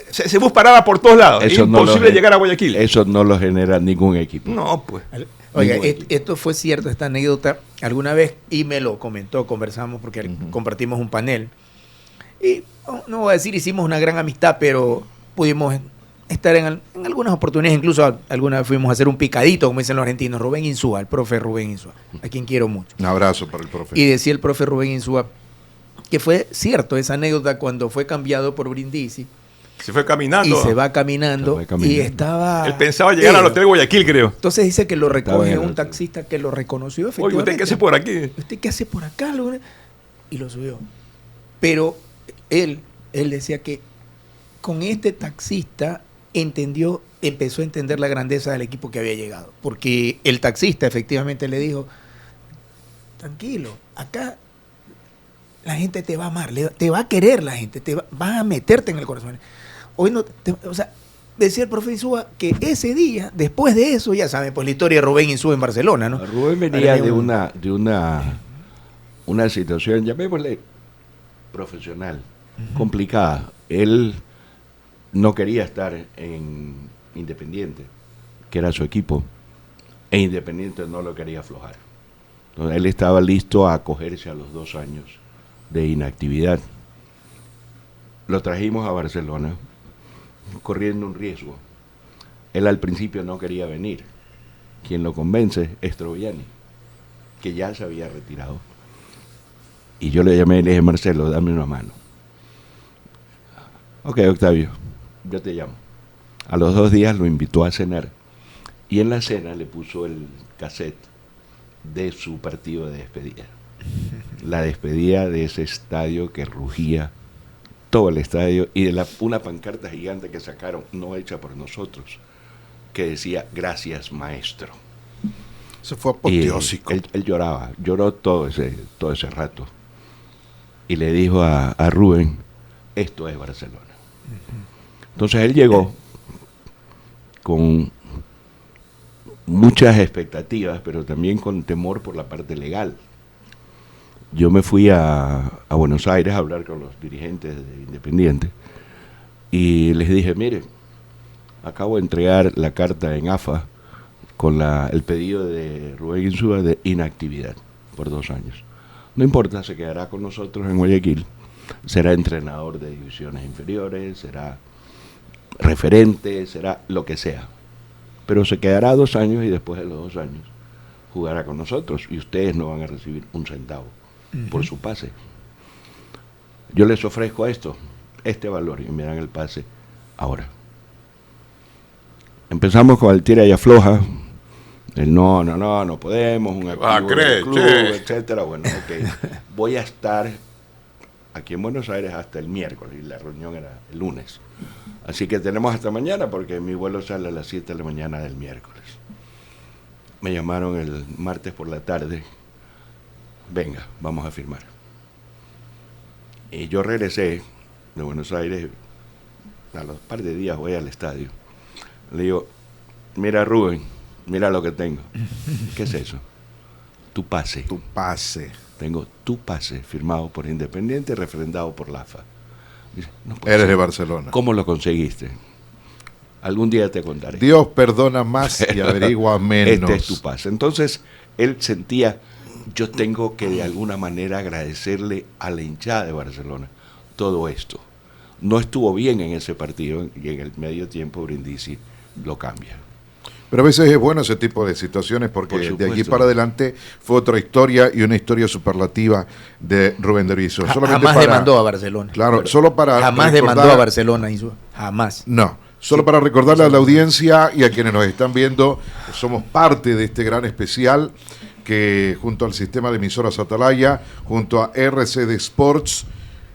se bus paraba por todos lados. Es imposible llegar a Guayaquil. Eso no lo genera ningún equipo. No, pues. Oiga, esto fue cierto, esta anécdota, alguna vez, y me lo comentó, conversamos, porque compartimos un panel, y no voy a decir hicimos una gran amistad, pero pudimos estar en algunas oportunidades, incluso alguna vez fuimos a hacer un picadito, como dicen los argentinos, Rubén Insúa, el profe Rubén Insúa, a quien quiero mucho. Un abrazo para el profe. Y decía el profe Rubén Insúa que fue cierto esa anécdota cuando fue cambiado por Brindisi. Se fue caminando. Y se va caminando. Y estaba... Él pensaba llegar al Hotel Guayaquil, creo. Entonces dice que lo recoge un taxista que lo reconoció efectivamente. Oye, ¿usted qué hace por aquí? ¿Usted qué hace por acá? Y lo subió. Pero él decía que con este taxista empezó a entender la grandeza del equipo que había llegado. Porque el taxista efectivamente le dijo, tranquilo, acá la gente te va a amar, te va a querer la gente, va a meterte en el corazón. Hoy no, decía el profe Insúa que ese día, después de eso, ya saben, pues la historia de Rubén Insúa en Barcelona, ¿no? Rubén venía de una situación, llamémosle profesional, complicada. Él no quería estar en Independiente, que era su equipo, e Independiente no lo quería aflojar. Entonces, él estaba listo a acogerse a los 2 años de inactividad. Lo trajimos a Barcelona, corriendo un riesgo. Él al principio no quería venir. Quien lo convence es Troviani, que ya se había retirado. Y yo le llamé y le dije, Marcelo, dame una mano. Ok, Octavio, yo te llamo. A los 2 días lo invitó a cenar y en la cena le puso el cassette de su partido de despedida. La despedida de ese estadio que rugía todo el estadio y de una pancarta gigante que sacaron, no hecha por nosotros, que decía, gracias maestro. Eso fue apoteósico. Él lloró todo ese rato. Y le dijo a Rubén, esto es Barcelona. Entonces él llegó con muchas expectativas, pero también con temor por la parte legal. Yo me fui a Buenos Aires a hablar con los dirigentes de Independiente y les dije, mire, acabo de entregar la carta en AFA con el pedido de Rubén Insúa de inactividad por 2 años. No importa, se quedará con nosotros en Guayaquil, será entrenador de divisiones inferiores, será referente, será lo que sea. Pero se quedará 2 años y después de los 2 años jugará con nosotros y ustedes no van a recibir un centavo por su pase. Yo les ofrezco este valor y me dan el pase ahora. Empezamos con el tira y afloja, el no podemos, un activo del club, etcétera. Bueno, ok, voy a estar aquí en Buenos Aires hasta el miércoles y la reunión era el lunes. Así que tenemos hasta mañana porque mi vuelo sale a las 7 de la mañana del miércoles. Me llamaron el martes por la tarde. Venga, vamos a firmar. Y yo regresé de Buenos Aires, a los par de días voy al estadio. Le digo, mira Rubén, mira lo que tengo. ¿Qué es eso? Tu pase. Tu pase. Tengo tu pase firmado por Independiente, refrendado por la AFA. Dice, no eres de Barcelona. ¿Cómo lo conseguiste? Algún día te contaré. Dios perdona más y averigua menos. Este es tu pase. Entonces, él sentía, yo tengo que de alguna manera agradecerle a la hinchada de Barcelona todo esto. No estuvo bien en ese partido y en el medio tiempo Brindisi lo cambia. Pero a veces es bueno ese tipo de situaciones porque de aquí para adelante fue otra historia y una historia superlativa de Rubén Darío. Jamás demandó a Barcelona. Claro, solo para jamás demandó a Barcelona, jamás. No, solo para recordarle a la audiencia y a quienes nos están viendo, somos parte de este gran especial. que junto al sistema de emisoras Atalaya, junto a RCD Sports,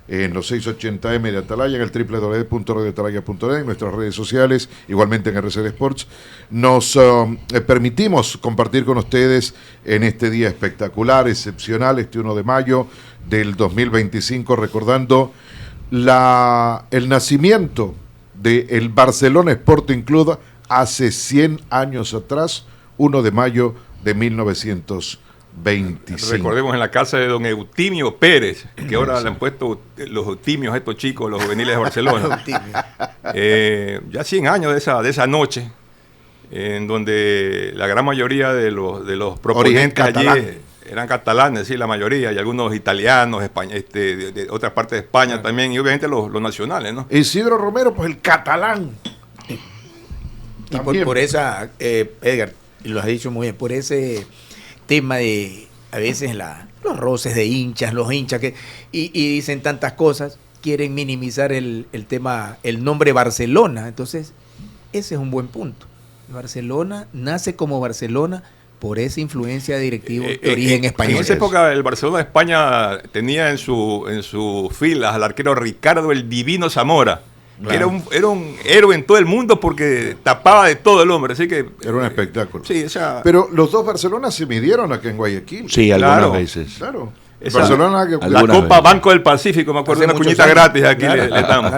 en los 680M de Atalaya, en el www.radioatalaya.net, en nuestras redes sociales, igualmente en RCD Sports, nos permitimos compartir con ustedes en este día espectacular, excepcional, este 1 de mayo del 2025, recordando el nacimiento del Barcelona Sporting Club hace 100 años atrás, 1 de mayo de 1925. Recordemos en la casa de don Eutimio Pérez, que ahora le han puesto los Eutimios a estos chicos, los juveniles de Barcelona. Ya 100 años de esa noche, en donde la gran mayoría de los proponentes allí eran catalanes, sí, la mayoría, y algunos italianos, de otras partes de España también, y obviamente los nacionales, ¿no? Isidro Romero, pues el catalán. Y por esa, Edgar, lo has dicho muy bien, por ese tema de a veces los roces de hinchas, los hinchas y dicen tantas cosas, quieren minimizar el tema, el nombre Barcelona. Entonces, ese es un buen punto. Barcelona nace como Barcelona por esa influencia de directivos de origen español. En esa época el Barcelona de España tenía en su filas al arquero Ricardo el Divino Zamora. Claro. Era un héroe en todo el mundo porque tapaba de todo el hombre, así que era un espectáculo. Sí, o sea, pero los dos Barcelona se midieron acá en Guayaquil. Sí, algunas veces. Claro. Barcelona, la Copa Banco del Pacífico, me acuerdo, una cuñita gratis aquí le damos.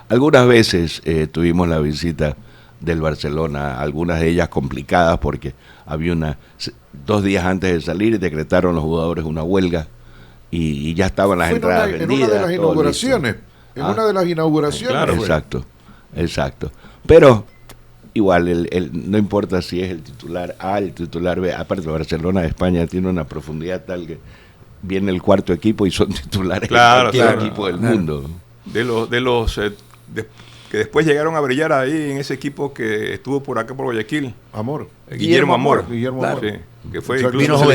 Algunas veces tuvimos la visita del Barcelona, algunas de ellas complicadas porque había 2 días antes de salir decretaron los jugadores una huelga y ya estaban las entradas vendidas. En una de las inauguraciones. En una de las inauguraciones. Claro, exacto. Pero igual, no importa si es el titular A, el titular B. Aparte, Barcelona de España tiene una profundidad tal que viene el cuarto equipo y son titulares de cualquier equipo del mundo. De los que después llegaron a brillar ahí en ese equipo que estuvo por acá por Guayaquil. Guillermo Amor. Sí, que fue incluso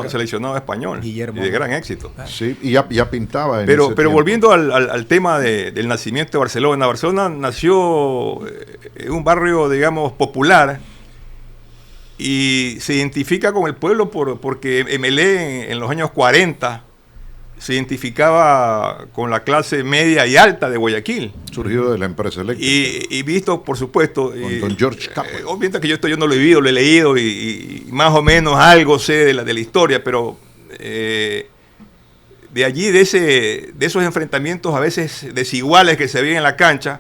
seleccionado español. Guillermo. Y de gran éxito. Sí, y ya pintaba en pero volviendo al tema del nacimiento de Barcelona. Barcelona nació en un barrio, digamos, popular y se identifica con el pueblo porque MLE en los años 40 se identificaba con la clase media y alta de Guayaquil. Surgido de la empresa eléctrica. Y visto, por supuesto... Con don George Capwell. Obviamente que yo no lo he vivido, lo he leído y más o menos algo sé de la historia, pero de allí, de esos enfrentamientos a veces desiguales que se veían en la cancha,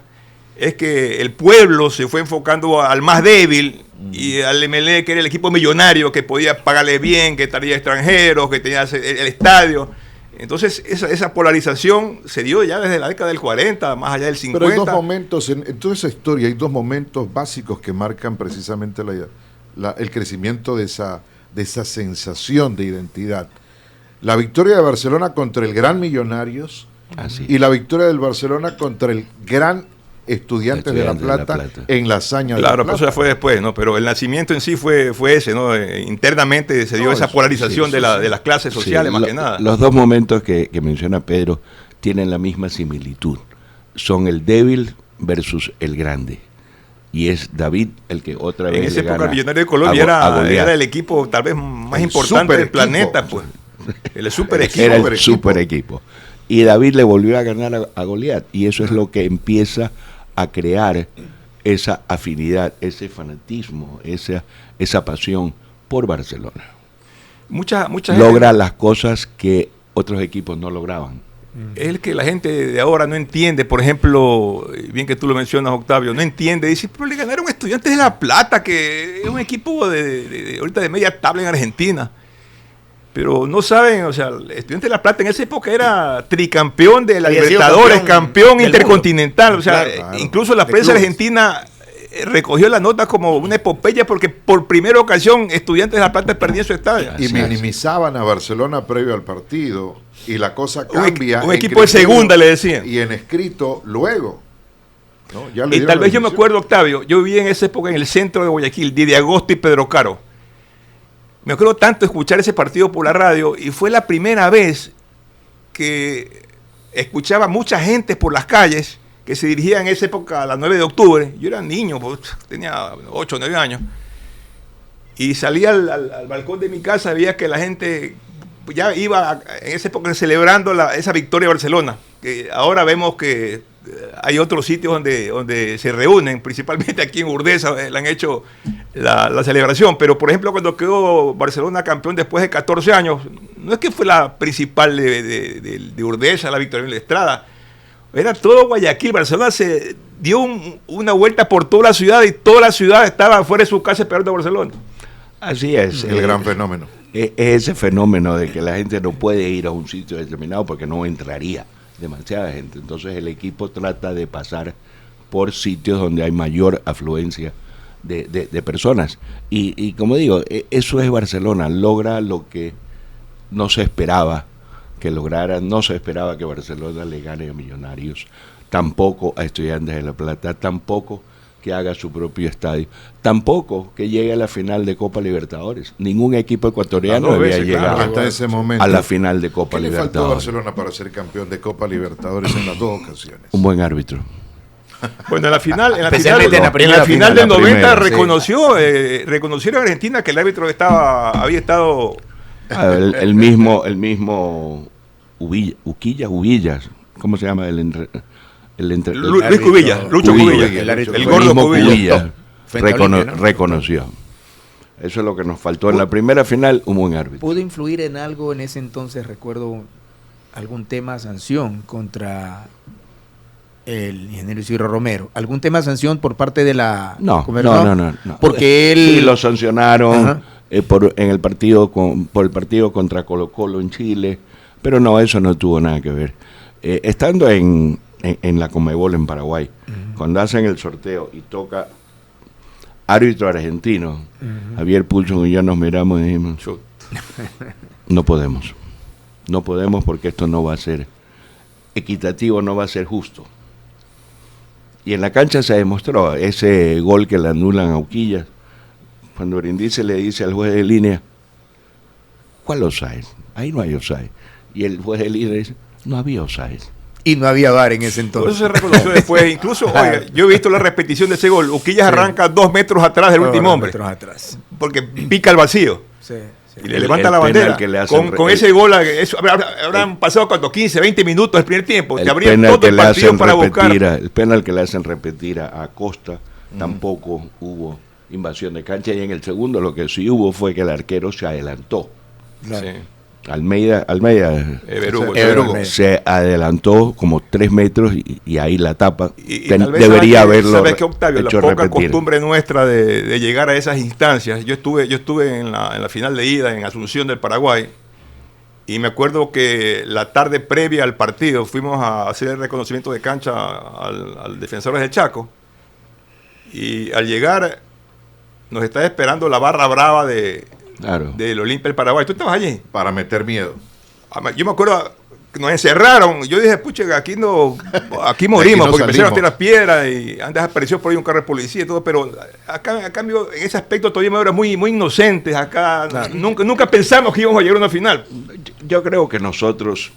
es que el pueblo se fue enfocando al más débil y al MLE, que era el equipo millonario, que podía pagarle bien, que traía extranjeros, que tenía el estadio. Entonces, esa polarización se dio ya desde la década del 40, más allá del 50. Pero hay 2 momentos, en toda esa historia, hay 2 momentos básicos que marcan precisamente el crecimiento de esa sensación de identidad. La victoria de Barcelona contra el Gran Millonarios y la victoria del Barcelona contra el Gran Estudiantes de La Plata en la hazaña de La Plata. Claro, eso ya fue después, ¿no? Pero el nacimiento en sí fue ese, ¿no? Internamente se dio esa polarización de las clases sociales, más que nada. Los 2 momentos que menciona Pedro tienen la misma similitud. Son el débil versus el grande. Y es David el que otra vez. En esa época el Millonario de Colombia era el equipo tal vez más importante del planeta, pues. El super equipo. Era el super equipo. Y David le volvió a ganar a Goliat. Y eso es lo que empieza a crear esa afinidad, ese fanatismo, esa pasión por Barcelona. Mucha logra las cosas que otros equipos no lograban. Es el que la gente de ahora no entiende. Por ejemplo, bien que tú lo mencionas, Octavio, no entiende. Dice, pero le ganaron Estudiantes de La Plata, que es un equipo ahorita de media tabla en Argentina. Pero no saben, o sea, el Estudiantes de La Plata en esa época era tricampeón de la Libertadores, campeón intercontinental. Mundo. O sea, claro, incluso la prensa argentina recogió la nota como una epopeya porque por primera ocasión Estudiantes de La Plata perdía su estadio. Y minimizaban a Barcelona previo al partido. Y la cosa cambia. Un equipo de segunda, le decían. Y en escrito luego. ¿No? Ya y tal vez yo me acuerdo, Octavio, yo viví en esa época en el centro de Guayaquil, Didi Agosto y Pedro Caro. Me acuerdo tanto escuchar ese partido por la radio y fue la primera vez que escuchaba mucha gente por las calles que se dirigía en esa época a la 9 de octubre. Yo era niño, tenía 8 o 9 años. y salía al balcón de mi casa, veía que la gente ya iba en esa época celebrando esa victoria de Barcelona, que ahora vemos que hay otros sitios donde se reúnen, principalmente aquí en Urdesa, le han hecho la celebración, pero por ejemplo cuando quedó Barcelona campeón después de 14 años, no es que fue la principal de Urdesa, la victoria en la Estrada, era todo Guayaquil. Barcelona se dio una vuelta por toda la ciudad y toda la ciudad estaba fuera de su casa esperando a Barcelona. Así es. El gran fenómeno. Es ese fenómeno de que la gente no puede ir a un sitio determinado porque no entraría demasiada gente. Entonces el equipo trata de pasar por sitios donde hay mayor afluencia de personas. Y como digo, eso es Barcelona. Logra lo que no se esperaba que lograra. No se esperaba que Barcelona le gane a Millonarios. Tampoco a Estudiantes de La Plata. Tampoco que haga su propio estadio, tampoco que llegue a la final de Copa Libertadores. Ningún equipo ecuatoriano había llegado hasta ese momento a la final de Copa ¿Qué Libertadores. le faltó a Barcelona para ser campeón de Copa Libertadores en las dos ocasiones? Un buen árbitro. Bueno, en la final primera, del 90 reconocieron a Argentina que el árbitro había estado el mismo Ubillas, ¿cómo se llama? Lucho Cubillas, el gordo Cubillas reconoció. Eso es lo que nos faltó en la primera final, un buen árbitro. ¿Pudo influir en algo en ese entonces? Recuerdo algún tema de sanción contra el ingeniero Isidro Romero. ¿Algún tema de sanción por parte de la... No. Porque él... Sí, lo sancionaron por el partido contra Colo-Colo en Chile, pero no, eso no tuvo nada que ver. Estando en la Conmebol en Paraguay, cuando hacen el sorteo y toca árbitro argentino, Javier Pulso y yo nos miramos y dijimos, no podemos porque esto no va a ser equitativo, no va a ser justo. Y en la cancha se demostró ese gol que le anulan a Uquillas, cuando Brindisi le dice al juez de línea, ¿cuál offside? Ahí no hay offside. Y el juez de línea dice, no había offside. Y no había VAR en ese entonces. Eso se reconoció después. Incluso, oiga, yo he visto la repetición de ese gol. Uquillas arranca 2 metros atrás del último hombre. Atrás. Porque pica el vacío. Sí. Y le levanta la bandera. Con ese gol, habrán pasado 15, 20 minutos el primer tiempo. Te abrían todo el partido para buscar. El penal que le hacen repetir a Costa, tampoco hubo invasión de cancha. Y en el segundo lo que sí hubo fue que el arquero se adelantó. Claro. Sí. Almeida Everugo. Se adelantó como 3 metros y ahí la tapa. Y debería haberlo ¿sabes qué, Octavio? hecho La poca repetir. costumbre nuestra de llegar a esas instancias. Yo estuve en la final de ida en Asunción del Paraguay y me acuerdo que la tarde previa al partido fuimos a hacer el reconocimiento de cancha al Defensores del Chaco y al llegar nos está esperando la barra brava del Olimpia del Paraguay. ¿Tú estabas allí? Para meter miedo. Yo me acuerdo que nos encerraron. Yo dije, pucha, aquí morimos, aquí porque empezaron a tirar piedras y antes apareció por ahí un carro de policía y todo, pero acá, a cambio, en ese aspecto todavía me era muy inocentes. Acá nunca pensamos que íbamos a llegar a una final. Yo creo que nosotros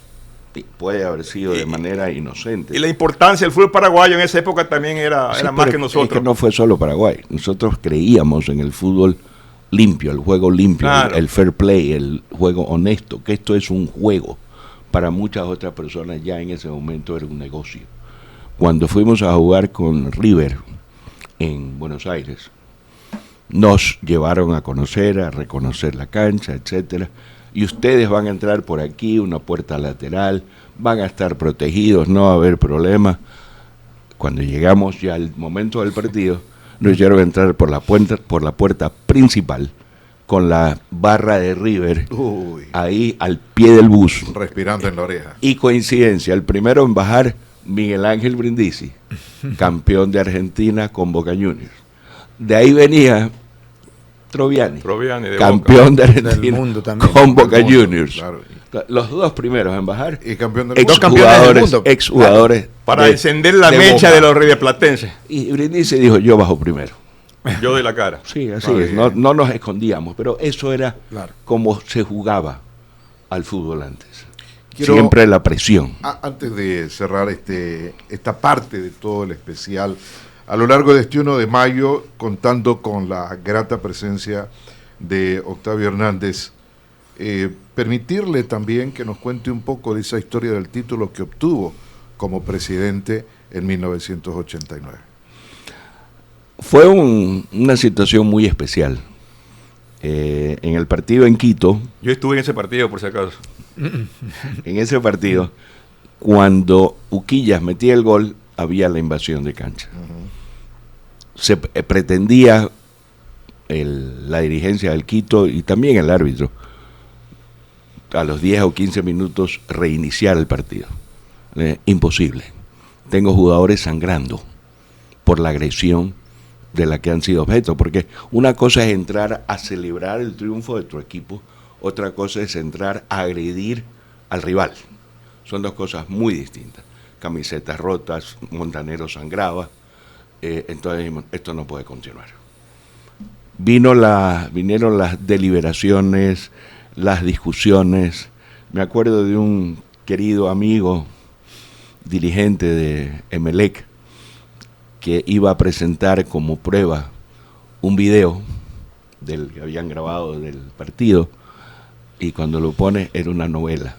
puede haber sido de manera inocente. Y la importancia del fútbol paraguayo en esa época también era más que nosotros. Es que no fue solo Paraguay. Nosotros creíamos en el fútbol limpio, el juego limpio, claro. el fair play, el juego honesto, que esto es un juego. Para muchas otras personas ya en ese momento era un negocio. Cuando fuimos a jugar con River en Buenos Aires, nos llevaron a reconocer la cancha, etcétera. Y ustedes van a entrar por aquí, una puerta lateral, van a estar protegidos, no va a haber problema. Cuando llegamos ya al momento del partido, nos hicieron entrar por la puerta principal, con la barra de River, ahí al pie del bus. Respirando en la oreja. Y coincidencia, el primero en bajar, Miguel Ángel Brindisi, campeón de Argentina con Boca Juniors. De ahí venía Troviani campeón de Argentina con Boca Juniors. Claro. Los dos primeros en bajar, y campeón del mundo. Exjugadores. Para encender la mecha de los riverplatenses. Y Brindisi dijo, yo bajo primero. Yo doy la cara. Sí, así es. No nos escondíamos, pero eso era como se jugaba al fútbol antes. Siempre la presión. Antes de cerrar esta parte de todo el especial, a lo largo de este 1 de mayo, contando con la grata presencia de Octavio Hernández, permitirle también que nos cuente un poco de esa historia del título que obtuvo como presidente en 1989. Fue una situación muy especial. En el partido en Quito. Yo estuve en ese partido, por si acaso. En ese partido, cuando Uquillas metía el gol, había la invasión de cancha. Se pretendía la dirigencia del Quito y también el árbitro a los 10 o 15 minutos reiniciar el partido. Imposible. Tengo jugadores sangrando por la agresión de la que han sido objeto, porque una cosa es entrar a celebrar el triunfo de tu equipo, otra cosa es entrar a agredir al rival. Son dos cosas muy distintas. Camisetas rotas, Montanero sangraba, entonces esto no puede continuar. Vinieron las deliberaciones, las discusiones. Me acuerdo de un querido amigo, dirigente de Emelec, que iba a presentar como prueba un video del que habían grabado del partido, y cuando lo pone era una novela.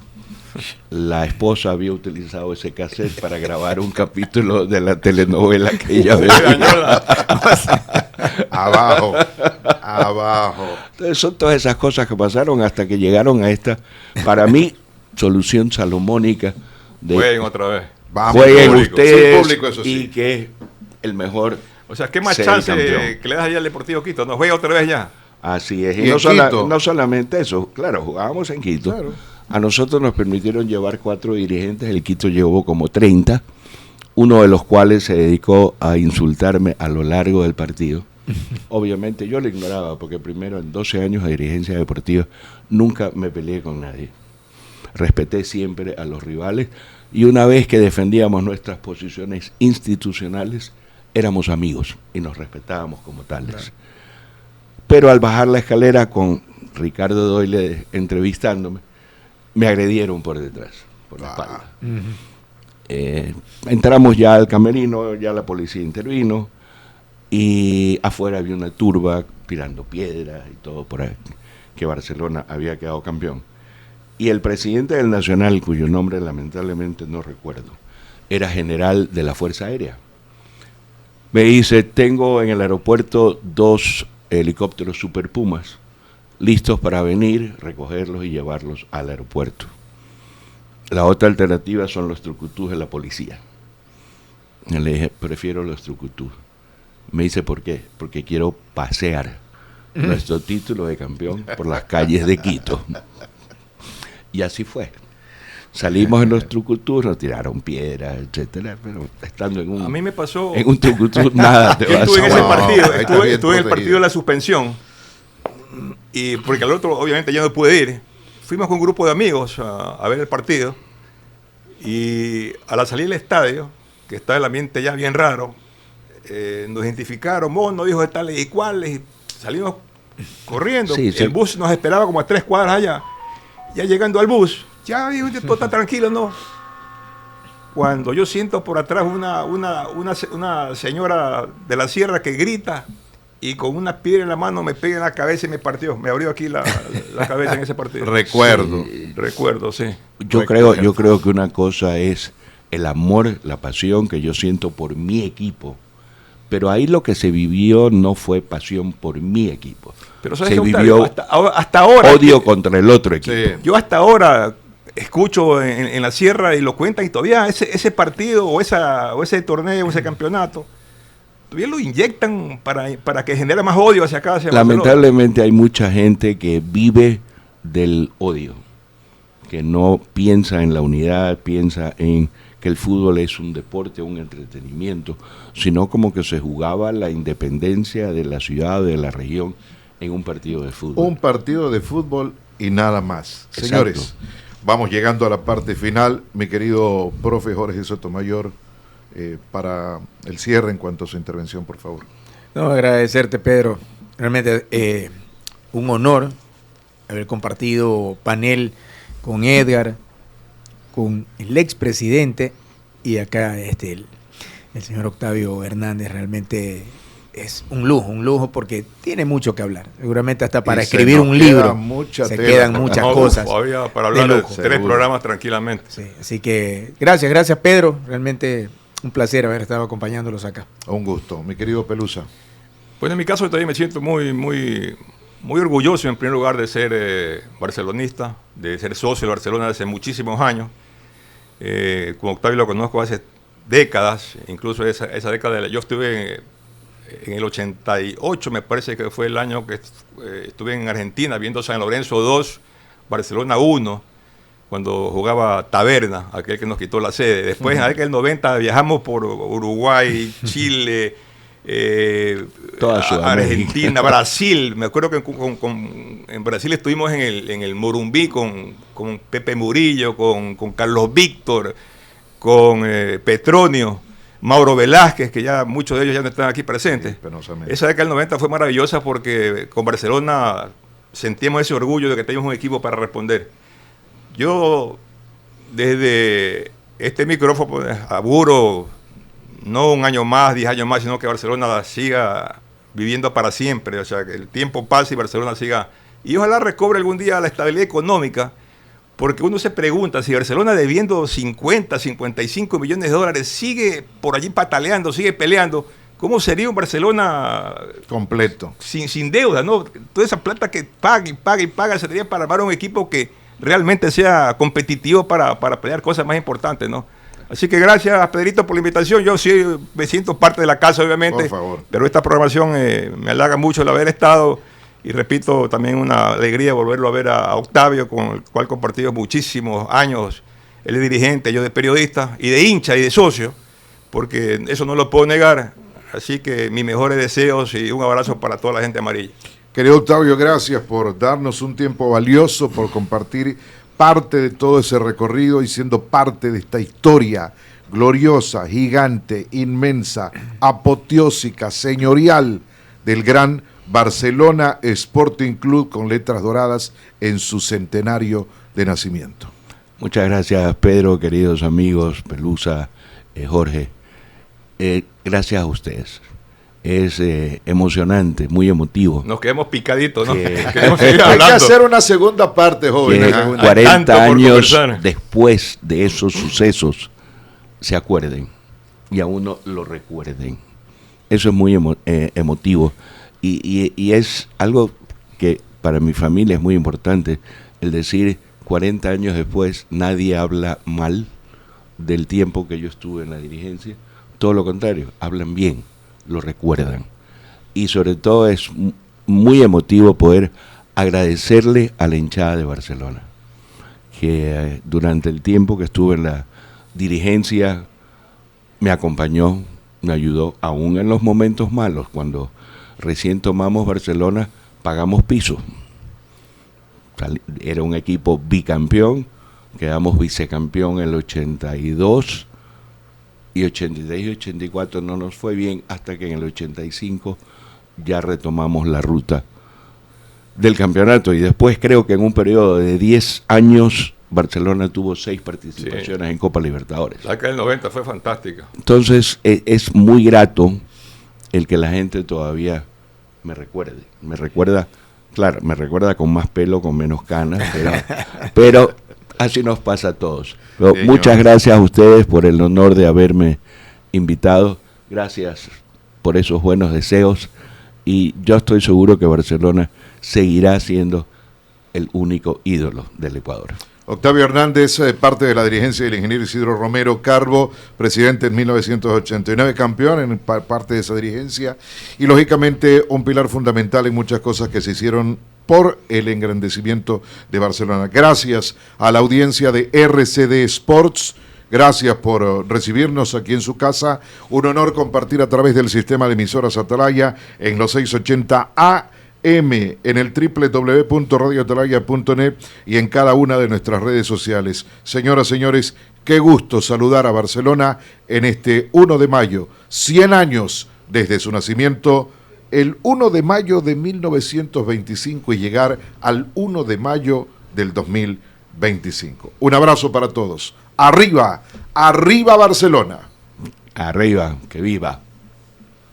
La esposa había utilizado ese cassette para grabar un capítulo de la telenovela que ella veía. Abajo. Entonces son todas esas cosas que pasaron hasta que llegaron a esta, para mí, solución salomónica de jueguen otra vez. Jueguen ustedes, público, eso sí. Y que el mejor. O sea, ¿qué más chance que le das allá al Deportivo Quito? ¿Nos juega otra vez ya? Así es. Y no solamente eso, claro, jugábamos en Quito. Claro. A nosotros nos permitieron llevar 4 dirigentes, el Quito llevó como 30, uno de los cuales se dedicó a insultarme a lo largo del partido. Obviamente yo lo ignoraba, porque primero en 12 años de dirigencia deportiva nunca me peleé con nadie. Respeté siempre a los rivales, y una vez que defendíamos nuestras posiciones institucionales, éramos amigos y nos respetábamos como tales. Claro. Pero al bajar la escalera con Ricardo Doyle entrevistándome, me agredieron por detrás, por la espalda. Entramos ya al camerino, ya la policía intervino, y afuera había una turba tirando piedras y todo por ahí, que Barcelona había quedado campeón. Y el presidente del Nacional, cuyo nombre lamentablemente no recuerdo, era general de la Fuerza Aérea. Me dice, tengo en el aeropuerto 2 helicópteros Super Pumas listos para venir, recogerlos y llevarlos al aeropuerto. La otra alternativa son los trucutús de la policía. Y le dije, prefiero los trucutús. Me dice, ¿por qué? Porque quiero pasear nuestro título de campeón por las calles de Quito. Y así fue. Salimos en los trucutús, nos tiraron piedras, etcétera, pero estando en un, a mí me pasó, en un trucutú nada te va a estuve en ese partido, estuve en el protegido. partido de la suspensión, y porque al otro obviamente ya no pude ir. Fuimos con un grupo de amigos a ver el partido, y a la salida del estadio, que estaba el ambiente ya bien raro, nos identificaron, monos, hijos de tales y cuales, y salimos corriendo. Sí, el bus nos esperaba como a 3 cuadras allá. Ya llegando al bus, ya todo está tranquilo, ¿no? Cuando yo siento por atrás una señora de la sierra que grita y con una piedra en la mano me pega en la cabeza y me partió. Me abrió aquí la cabeza en ese partido. Recuerdo. Sí. Recuerdo, sí. Yo creo que una cosa es el amor, la pasión que yo siento por mi equipo. Pero ahí lo que se vivió no fue pasión por mi equipo. Pero ¿sabes se qué, vivió hasta ahora odio contra el otro equipo. Sí. Yo hasta ahora escucho en la sierra y lo cuentan, y todavía ese partido o ese torneo, ese campeonato, todavía lo inyectan para que genere más odio hacia acá. Lamentablemente hay mucha gente que vive del odio, que no piensa en la unidad, piensa en que el fútbol es un deporte, un entretenimiento, sino como que se jugaba la independencia de la ciudad o de la región en un partido de fútbol. Un partido de fútbol y nada más. Exacto. Señores, vamos llegando a la parte final. Mi querido profe Jorge Sotomayor, para el cierre en cuanto a su intervención, por favor. No, agradecerte, Pedro. Realmente un honor haber compartido panel con Edgar, con el expresidente y acá el señor Octavio Hernández. Realmente es un lujo porque tiene mucho que hablar. Seguramente hasta para escribir un libro se quedan muchas cosas. Todavía para hablar de 3 programas tranquilamente. Sí, así que gracias Pedro, realmente un placer haber estado acompañándolos acá. Un gusto, mi querido Pelusa. Pues en mi caso también me siento muy orgulloso en primer lugar de ser barcelonista, de ser socio de Barcelona desde muchísimos años. Con Octavio lo conozco hace décadas, incluso esa década, yo estuve en el 88, me parece que fue el año que estuve en Argentina viendo San Lorenzo 2, Barcelona 1, cuando jugaba Taberna, aquel que nos quitó la sede. Después, en la década del 90, viajamos por Uruguay, Chile, Argentina, Brasil. Me acuerdo que en Brasil estuvimos en el Morumbí con Pepe Murillo, con Carlos Víctor, con Petronio, Mauro Velázquez, que ya muchos de ellos ya no están aquí presentes. Sí, esa década del 90 fue maravillosa porque con Barcelona sentíamos ese orgullo de que teníamos un equipo para responder. Yo, desde este micrófono, pues, auguro no un año más, 10 años más, sino que Barcelona siga viviendo para siempre. O sea, que el tiempo pase y Barcelona siga. Y ojalá recobre algún día la estabilidad económica, porque uno se pregunta si Barcelona, debiendo 50, 55 millones de dólares, sigue por allí pataleando, sigue peleando. ¿Cómo sería un Barcelona completo? Sin deuda, ¿no? Toda esa plata que paga sería para armar un equipo que realmente sea competitivo para pelear cosas más importantes, ¿no? Así que gracias, Pedrito, por la invitación. Yo sí me siento parte de la casa, obviamente. Por favor. Pero esta programación me halaga mucho el haber estado. Y repito, también una alegría volverlo a ver a Octavio, con el cual compartimos muchísimos años. Él es dirigente, yo de periodista, y de hincha y de socio, porque eso no lo puedo negar. Así que mis mejores deseos y un abrazo para toda la gente amarilla. Querido Octavio, gracias por darnos un tiempo valioso, por compartir parte de todo ese recorrido y siendo parte de esta historia gloriosa, gigante, inmensa, apoteósica, señorial del gran Barcelona Sporting Club con letras doradas en su centenario de nacimiento. Muchas gracias, Pedro, queridos amigos, Pelusa, Jorge. Gracias a ustedes. Es emocionante, muy emotivo. Nos quedamos picaditos, ¿no? Hay que hacer una segunda parte, joven. 40 años después de esos sucesos se acuerden y a uno lo recuerden. Eso es muy emotivo y es algo que para mi familia es muy importante, el decir 40 años después nadie habla mal del tiempo que yo estuve en la dirigencia. Todo lo contrario, hablan bien, lo recuerdan. Y sobre todo es muy emotivo poder agradecerle a la hinchada de Barcelona, que durante el tiempo que estuve en la dirigencia me acompañó, me ayudó, aún en los momentos malos, cuando recién tomamos Barcelona, pagamos piso. Era un equipo bicampeón, quedamos vicecampeón en el 82, y 83 y 84 no nos fue bien, hasta que en el 85 ya retomamos la ruta del campeonato, y después creo que en un periodo de 10 años Barcelona tuvo 6 participaciones en Copa Libertadores. La década del 90 fue fantástica. Entonces es muy grato el que la gente todavía me recuerde. Me recuerda, claro, me recuerda con más pelo, con menos canas, pero así nos pasa a todos. Pero muchas gracias a ustedes por el honor de haberme invitado. Gracias por esos buenos deseos. Y yo estoy seguro que Barcelona seguirá siendo el único ídolo del Ecuador. Octavio Hernández, parte de la dirigencia del ingeniero Isidro Romero Carbo, presidente en 1989, campeón en parte de esa dirigencia y lógicamente un pilar fundamental en muchas cosas que se hicieron por el engrandecimiento de Barcelona. Gracias a la audiencia de RCD Sports, gracias por recibirnos aquí en su casa. Un honor compartir a través del sistema de emisoras Atalaya en los 680 AM, en el www.radioatalaya.net y en cada una de nuestras redes sociales. Señoras, señores, qué gusto saludar a Barcelona en este 1 de mayo, 100 años desde su nacimiento, el 1 de mayo de 1925 y llegar al 1 de mayo del 2025. Un abrazo para todos. Arriba, arriba Barcelona. Arriba, que viva.